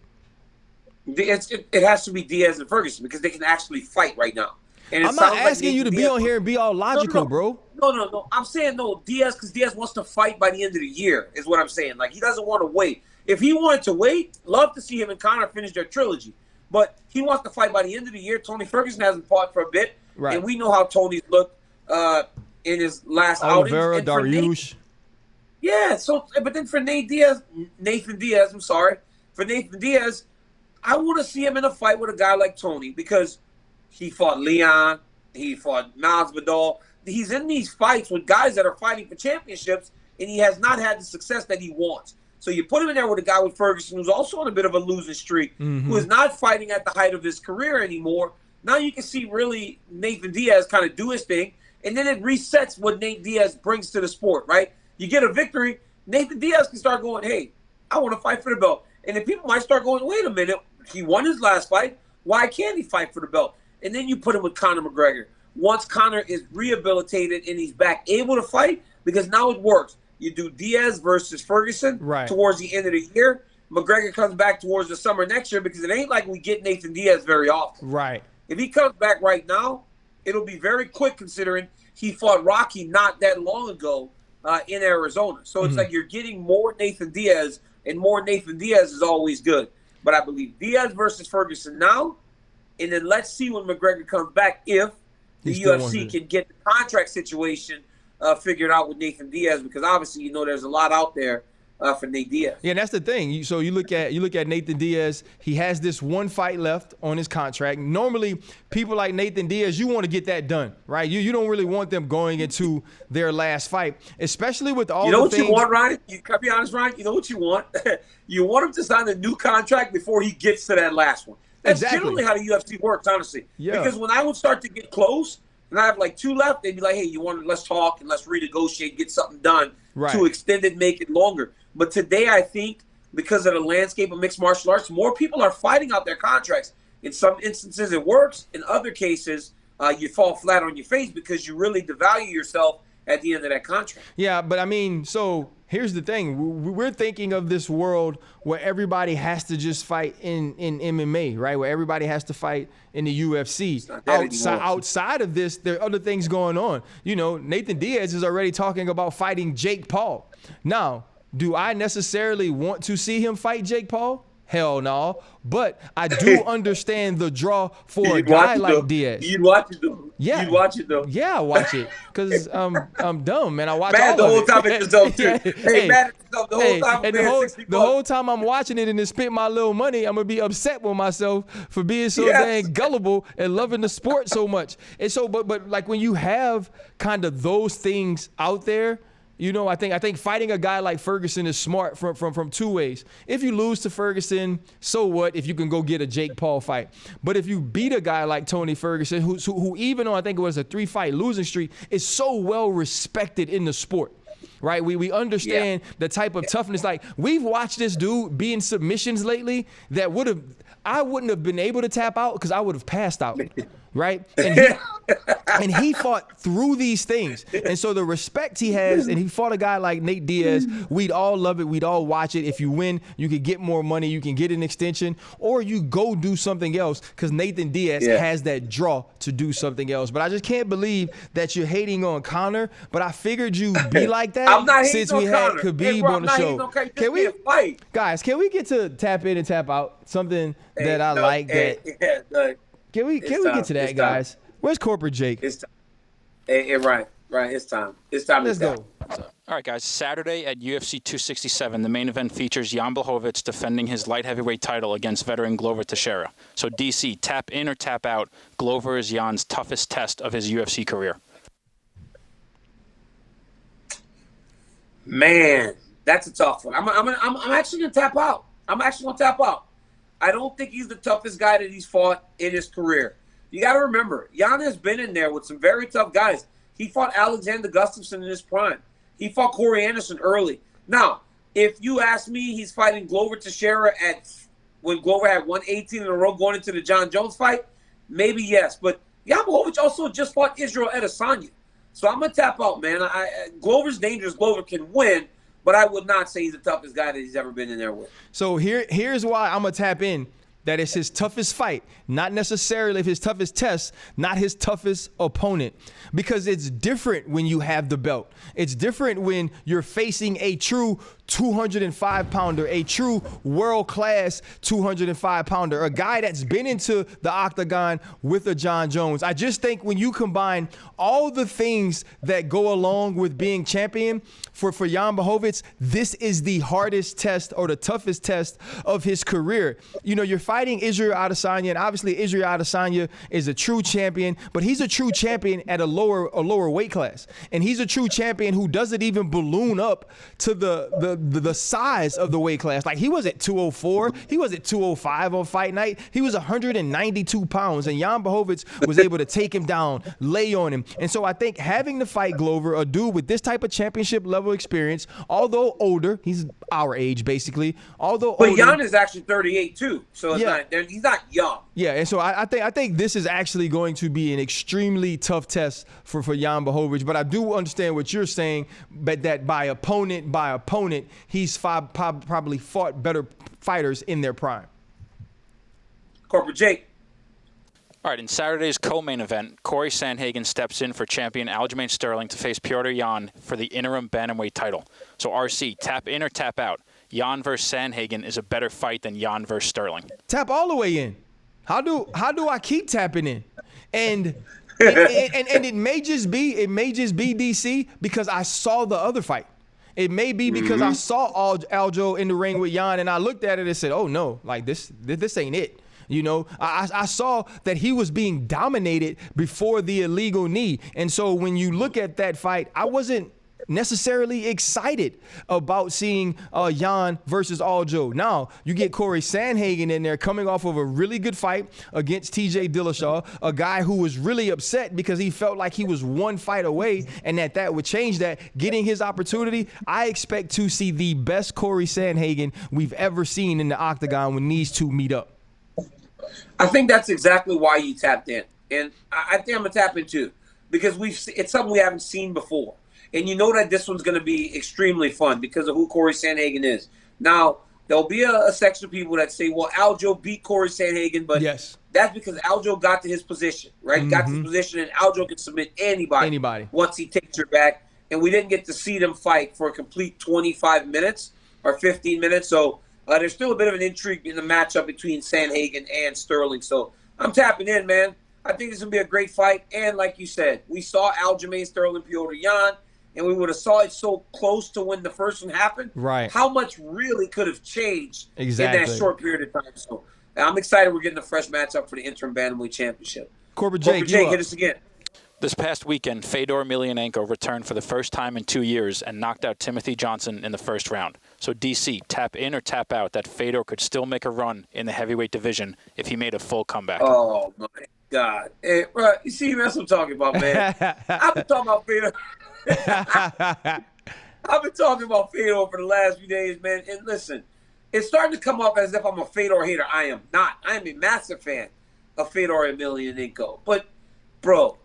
It has to be Diaz and Ferguson, because they can actually fight right now. And I'm not asking you to be on here and be all logical, bro. No. I'm saying no, Diaz, because Diaz wants to fight by the end of the year, is what I'm saying. Like, he doesn't want to wait. If he wanted to wait, love to see him and Conor finish their trilogy. But he wants to fight by the end of the year. Tony Ferguson hasn't fought for a bit. Right. And we know how Tony's looked in his last Oliveira, Dariush. But then for Nathan Diaz, I want to see him in a fight with a guy like Tony, because he fought Leon, he fought Masvidal. He's in these fights with guys that are fighting for championships, and he has not had the success that he wants. So you put him in there with a guy with Ferguson, who's also on a bit of a losing streak, who is not fighting at the height of his career anymore. Now you can see really Nathan Diaz kind of do his thing, and then it resets what Nate Diaz brings to the sport, right? You get a victory, Nathan Diaz can start going, hey, I want to fight for the belt. And then people might start going, wait a minute, he won his last fight. Why can't he fight for the belt? And then you put him with Conor McGregor. Once Conor is rehabilitated and he's back able to fight, because now it works. You do Diaz versus Ferguson towards the end of the year. McGregor comes back towards the summer next year, because it ain't like we get Nathan Diaz very often. Right. If he comes back right now, it'll be very quick, considering he fought Rocky not that long ago in Arizona. So it's like you're getting more Nathan Diaz, and more Nathan Diaz is always good. But I believe Diaz versus Ferguson now, and then let's see when McGregor comes back, if the UFC can get the contract situation figured out with Nathan Diaz, because obviously there's a lot out there for Nate Diaz. Yeah, and that's the thing. So you look at Nathan Diaz. He has this one fight left on his contract. Normally, people like Nathan Diaz, you want to get that done, right? You don't really want them going into their last fight, especially with all. You know the what you want, Ryan? Can I be honest, Ryan? You know what you want? You want him to sign a new contract before he gets to that last one. That's generally how the UFC works, honestly. Yeah. Because when I would start to get close, and I have like two left, they'd be like, hey, let's talk and let's renegotiate, get something done to extend it, make it longer. But today, I think, because of the landscape of mixed martial arts, more people are fighting out their contracts. In some instances, it works. In other cases, you fall flat on your face, because you really devalue yourself at the end of that contract. Yeah, but I mean, so here's the thing. We're thinking of this world where everybody has to just fight in MMA, right? Where everybody has to fight in the UFC. Outside of this, there are other things going on. Nathan Diaz is already talking about fighting Jake Paul. Now, do I necessarily want to see him fight Jake Paul? Hell no. But I do understand the draw for a You'd guy watch it, like though. Diaz. You'd watch it though. Yeah. You'd watch it though. Yeah, I watch it because I'm dumb, man. I watch Mad all the whole of it. time at yourself too. Yeah. Hey, mad at yourself the whole time. And the whole time I'm watching it and then spent my little money, I'm gonna be upset with myself for being so dang gullible and loving the sport so much. And so, but like when you have kind of those things out there, you know, I think fighting a guy like Ferguson is smart from two ways. If you lose to Ferguson, so what if you can go get a Jake Paul fight? But if you beat a guy like Tony Ferguson, who even though I think it was a 3-fight losing streak, is so well respected in the sport. Right, we understand the type of toughness. Like we've watched this dude be in submissions lately that I wouldn't have been able to tap out because I would have passed out. Right, and he fought through these things, and so the respect he has, and he fought a guy like Nate Diaz. We'd all love it. We'd all watch it. If you win, you could get more money. You can get an extension, or you go do something else because Nathan Diaz has that draw to do something else. But I just can't believe that you're hating on Conor. But I figured you'd be like that. I'm not since hating we on had Conor. Khabib on the show. Can we fight? Guys, can we get to tap in and tap out? Something that I like that. Can we get to that, guys? Where's Corporate Jake? It's time. Hey, right. It's time. It's time. Let's go. All right, guys. Saturday at UFC 267, the main event features Jan Blachowicz defending his light heavyweight title against veteran Glover Teixeira. So, DC, tap in or tap out. Glover is Jan's toughest test of his UFC career. Man, that's a tough one. I'm actually gonna tap out. I don't think he's the toughest guy that he's fought in his career. You got to remember, Jan has been in there with some very tough guys. He fought Alexander Gustafsson in his prime. He fought Corey Anderson early. Now, if you ask me, he's fighting Glover Teixeira when Glover had 118 in a row going into the John Jones fight, maybe yes. But Jan Blachowicz also just fought Israel Adesanya. So I'm going to tap out, man. Glover's dangerous. Glover can win, but I would not say he's the toughest guy that he's ever been in there with. So here's why I'm going to tap in. That it's his toughest fight, not necessarily his toughest test, not his toughest opponent. Because it's different when you have the belt. It's different when you're facing a true 205-pounder, a true world-class 205-pounder, a guy that's been into the octagon with a John Jones. I just think when you combine all the things that go along with being champion for Jan Blachowicz, this is the hardest test or the toughest test of his career. You know, you're fighting Israel Adesanya, and obviously Israel Adesanya is a true champion, but he's a true champion at a lower weight class. And he's a true champion who doesn't even balloon up to the size of the weight class. Like, he was at 204, he was at 205 on fight night. He was 192 pounds, and Jan Blachowicz was able to take him down, lay on him. And so I think having to fight Glover, a dude with this type of championship level experience, although older, he's our age basically, but Jan is actually 38 too, so he's not young. Yeah, and so I think this is actually going to be an extremely tough test for Jan Blachowicz. But I do understand what you're saying, but that by opponent, he's probably fought better fighters in their prime. Corporate Jake. All right, in Saturday's co-main event, Corey Sandhagen steps in for champion Aljamain Sterling to face Petr Yan for the interim bantamweight title. So, RC, tap in or tap out? Yan versus Sandhagen is a better fight than Yan versus Sterling. Tap all the way in. How do I keep tapping in? And it may just be DC because I saw the other fight. It may be because I saw Aljo in the ring with Yan, and I looked at it and said, "Oh no, like this ain't it." You know, I saw that he was being dominated before the illegal knee. And so when you look at that fight, I wasn't necessarily excited about seeing Yan versus Aljo. Now, you get Corey Sandhagen in there coming off of a really good fight against TJ Dillashaw, a guy who was really upset because he felt like he was one fight away and that would change that. Getting his opportunity, I expect to see the best Corey Sandhagen we've ever seen in the octagon when these two meet up. I think that's exactly why you tapped in. And I think I'm going to tap in too, because it's something we haven't seen before. And you know that this one's going to be extremely fun because of who Corey Sandhagen is. Now, there'll be a section of people that say, well, Aljo beat Corey Sandhagen, but that's because Aljo got to his position, right? Got to his position, and Aljo can submit anybody once he takes her back. And we didn't get to see them fight for a complete 25 minutes or 15 minutes. So There's still a bit of an intrigue in the matchup between Sandhagen and Sterling. So I'm tapping in, man. I think this is going to be a great fight. And like you said, we saw Aljamain Sterling, Petr Yan, and we would have saw it so close to when the first one happened. Right. How much really could have changed in that short period of time. So I'm excited we're getting a fresh matchup for the interim bantamweight championship. Corporate Jake, hit us again. This past weekend, Fedor Emelianenko returned for the first time in 2 years and knocked out Timothy Johnson in the first round. So, DC, tap in or tap out that Fedor could still make a run in the heavyweight division if he made a full comeback. Oh, my God. Hey, bro, you see, that's what I'm talking about, man. I've been talking about Fedor. I've been talking about Fedor for the last few days, man. And listen, it's starting to come off as if I'm a Fedor hater. I am not. I am a massive fan of Fedor Emelianenko. But, bro,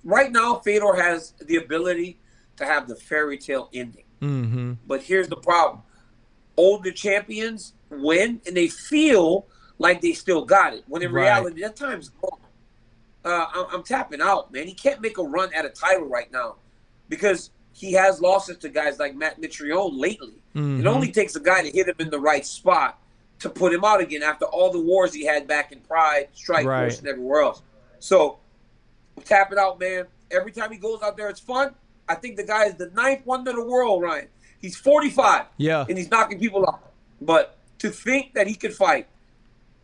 right now, Fedor has the ability to have the fairy tale ending. Mm-hmm. But here's the problem. Older champions win, and they feel like they still got it. When in reality, that time's gone. I'm tapping out, man. He can't make a run at a title right now because he has losses to guys like Matt Mitrione lately. Mm-hmm. It only takes a guy to hit him in the right spot to put him out again after all the wars he had back in Pride, Strikeforce, and everywhere else. So, tap it out, man. Every time he goes out there, it's fun. I think the guy is the 9th wonder of the world, Ryan. He's 45, and he's knocking people out. But to think that he could fight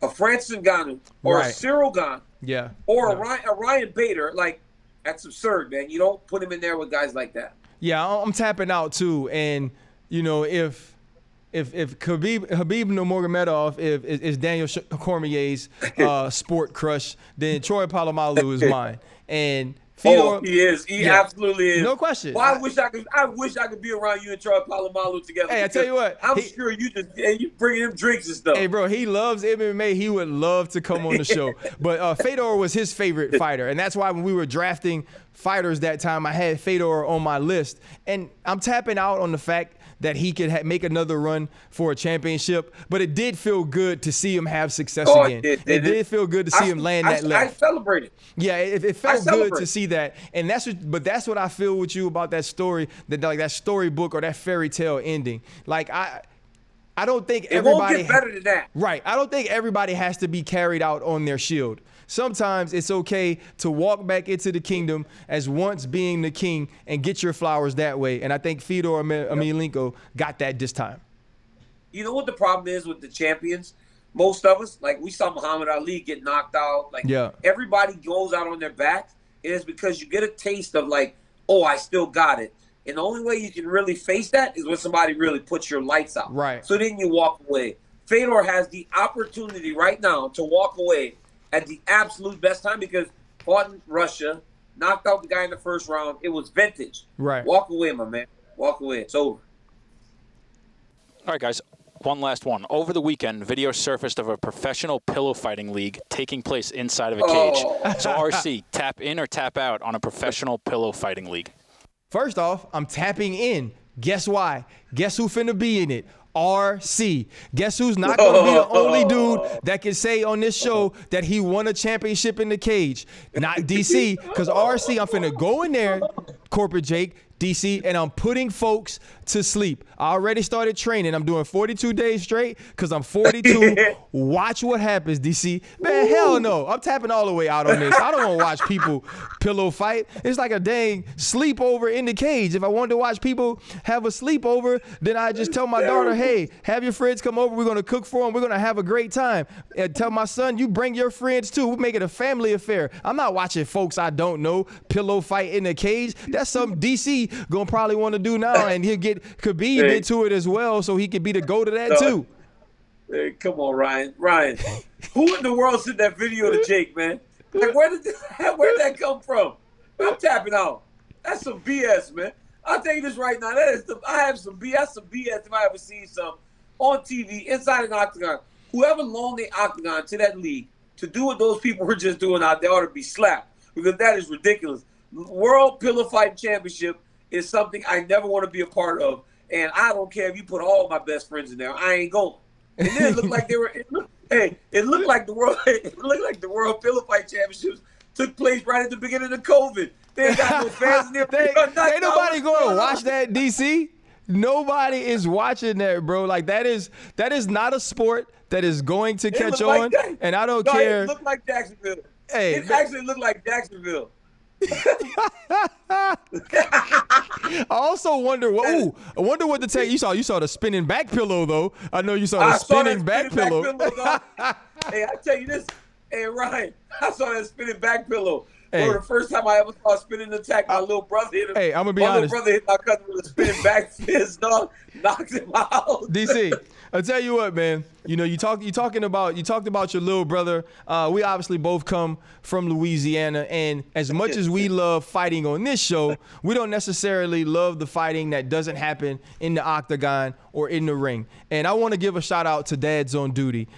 a Francis Ngannou or a Cyril Gane or a Ryan Bader, like, that's absurd, man. You don't put him in there with guys like that. Yeah, I'm tapping out, too. And, you know, if Khabib Nurmagomedov is Daniel Cormier's sport crush, then Troy Polamalu is mine. And Fedor, he is. He absolutely is. No question. Well, I wish I could be around you and Troy Polamalu together. Hey, I tell you what, I'm sure you bringing him drinks and stuff. Hey, bro, he loves MMA. He would love to come on the show. But Fedor was his favorite fighter, and that's why when we were drafting fighters that time, I had Fedor on my list. And I'm tapping out on the fact that he could make another run for a championship, but it did feel good to see him have success again. It did feel good to see him land that left. I celebrated. Yeah, it felt good to see that, and that's what I feel with you about that story, that storybook or that fairy tale ending. Like I don't think everybody won't get better than that. Right. I don't think everybody has to be carried out on their shield. Sometimes it's okay to walk back into the kingdom as once being the king and get your flowers that way. And I think Fedor Emelianenko got that this time. You know what the problem is with the champions? Most of us, like we saw Muhammad Ali get knocked out. Like everybody goes out on their back. It is because you get a taste of like, oh, I still got it. And the only way you can really face that is when somebody really puts your lights out. Right. So then you walk away. Fedor has the opportunity right now to walk away at the absolute best time because fought in Russia, knocked out the guy in the first round. It was vintage. Right. Walk away, my man. Walk away. It's over. All right, guys. One last one. Over the weekend, video surfaced of a professional pillow fighting league taking place inside of a cage. So, RC, tap in or tap out on a professional pillow fighting league? First off, I'm tapping in. Guess why? Guess who finna be in it? RC. Guess who's not going to be the only dude that can say on this show that he won a championship in the cage? Not DC, because RC, I'm finna go in there, Corporate Jake, DC, and I'm putting folks to sleep. I already started training. I'm doing 42 days straight because I'm 42. Watch what happens, DC. Man, hell no. I'm tapping all the way out on this. I don't want to watch people pillow fight. It's like a dang sleepover in the cage. If I wanted to watch people have a sleepover, then I just tell my daughter, hey, have your friends come over. We're going to cook for them. We're going to have a great time. And tell my son, you bring your friends too. We'll make it a family affair. I'm not watching folks I don't know pillow fight in the cage. That's something DC gonna probably want to do now, and he'll get Khabib into it as well, so he could be the go to that too. Hey, come on, Ryan. Who in the world sent that video to Jake, man? Like, where did that come from? I'm tapping out. That's some BS, man. I'll tell you this right now. I have some BS. That's some BS if I ever seen some on TV inside an octagon. Whoever loaned the octagon to that league to do what those people were just doing out there ought to be slapped, because that is ridiculous. World Pillow Fighting Championship is something I never want to be a part of, and I don't care if you put all my best friends in there. I ain't going. And then it looked like they were. It looked like the World Pillow Fight Championships took place right at the beginning of COVID. They ain't got no fans in there. Ain't nobody going to watch that, DC. Nobody is watching that, bro. Like that is not a sport that is going to catch on. Like and I don't no, care. It looked like Jacksonville. Hey, it actually looked like Jacksonville. I also wonder what. Ooh, I wonder what the take you saw. You saw the spinning back pillow though. I know you saw the spinning back pillow. Hey, I tell you this. Hey, Ryan, I saw that spinning back pillow. Hey. For the first time I ever saw a spinning attack, my little brother hit him. Hey, I'm gonna be honest. honest. My little brother hit my cousin with a spinning back fist, dog. Knocked him out. DC, I'll tell you what, man. You know, you talked about your little brother. We obviously both come from Louisiana, and as much as we love fighting on this show, we don't necessarily love the fighting that doesn't happen in the octagon or in the ring. And I want to give a shout out to Dads on Duty.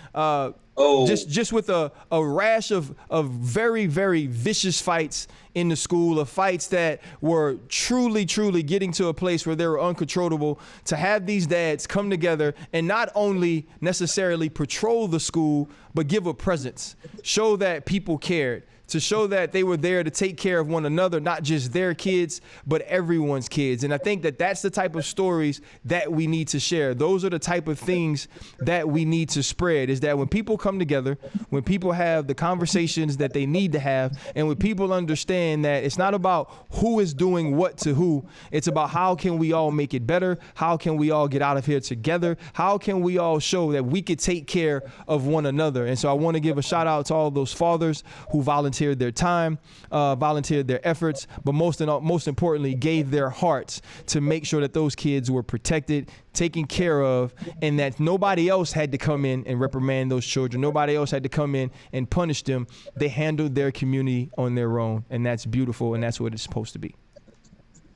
Just with a rash of very, very vicious fights in the school, of fights that were truly, truly getting to a place where they were uncontrollable, to have these dads come together and not only necessarily patrol the school, but give a presence, show that people cared, to show that they were there to take care of one another, not just their kids, but everyone's kids. And I think that that's the type of stories that we need to share. Those are the type of things that we need to spread, is that when people come together, when people have the conversations that they need to have, and when people understand that it's not about who is doing what to who, it's about how can we all make it better? How can we all get out of here together? How can we all show that we could take care of one another? And so I want to give a shout out to all those fathers who volunteered their time, volunteered their efforts, but most importantly, gave their hearts to make sure that those kids were protected, taken care of, and that nobody else had to come in and reprimand those children. Nobody else had to come in and punish them. They handled their community on their own, and that's beautiful, and that's what it's supposed to be.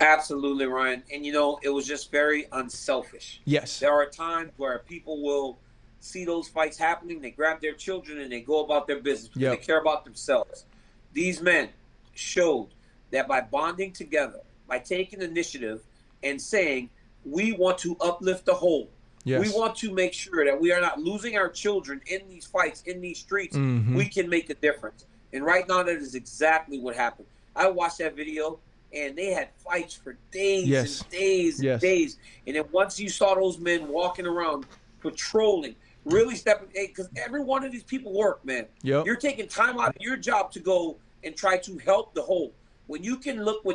Absolutely, Ryan. And, you know, it was just very unselfish. Yes. There are times where people will see those fights happening, they grab their children and they go about their business because they care about themselves. These men showed that by bonding together, by taking initiative and saying, we want to uplift the whole. Yes. We want to make sure that we are not losing our children in these fights, in these streets. Mm-hmm. We can make a difference. And right now, that is exactly what happened. I watched that video, and they had fights for days and days and days. And then once you saw those men walking around, patrolling, really stepping, because every one of these people work, man. Yep. You're taking time out of your job to go and try to help the whole. When you can look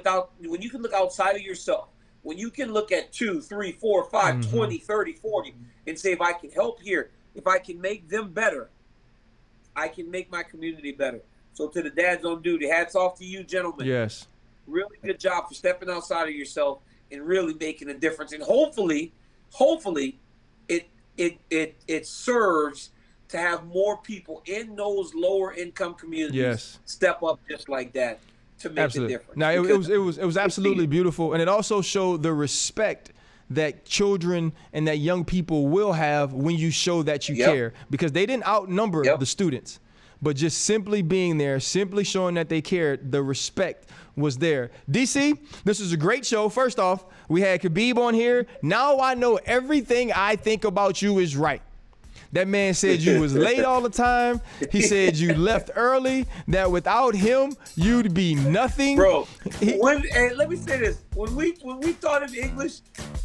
outside of yourself, when you can look at 2, 3, 4, 5, 20, 30, 40, and say, if I can help here, if I can make them better, I can make my community better. So to the dads on duty, hats off to you, gentlemen. Yes. Really good job for stepping outside of yourself and really making a difference. And hopefully, it serves to have more people in those lower income communities step up just like that to make a difference. Now it was absolutely beautiful, and it also showed the respect that children and that young people will have when you show that you care, because they didn't outnumber the students, but just simply being there, simply showing that they cared, the respect was there. DC, this was a great show. First off, we had Khabib on here. Now I know everything I think about you is right. That man said you was late all the time. He said you left early, that without him, you'd be nothing. Bro, let me say this. When we taught him English,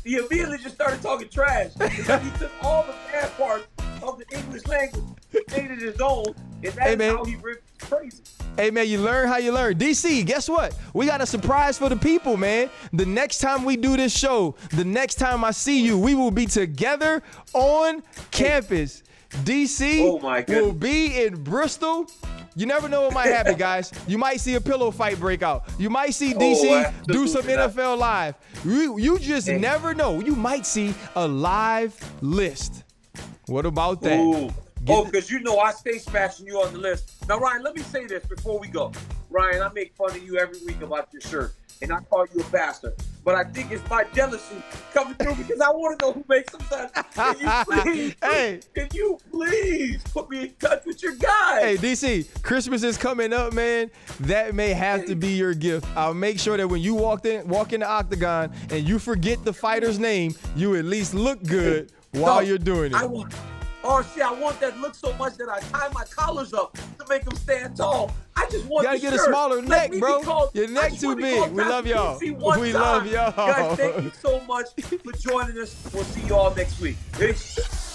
he immediately just started talking trash. Because he took all the bad parts of the English language, made it his own, and that's how he ripped crazy. Hey, man, you learn how you learn. DC, guess what? We got a surprise for the people, man. The next time we do this show, the next time I see you, we will be together on campus. DC will be in Bristol. You never know what might happen, guys. You might see a pillow fight break out. You might see DC do some NFL Live. You just never know. You might see a live list. What about that? Ooh. Because you know I stay smashing you on the list. Now, Ryan, let me say this before we go. Ryan, I make fun of you every week about your shirt, and I call you a bastard. But I think it's my jealousy coming through because I want to know who makes them sense. Can you please put me in touch with your guy? Hey, DC, Christmas is coming up, man. That may have to be your gift. I'll make sure that when you walk in the octagon and you forget the fighter's name, you at least look good while you're doing it. RC, I want that look so much that I tie my collars up to make them stand tall. I just want You gotta the get a shirt. smaller Let neck, me bro. be called- Your I neck just too want to be big. called We love y'all. Pastor PC one We time. love y'all. Guys, thank you so much for joining us. We'll see you all next week. Peace.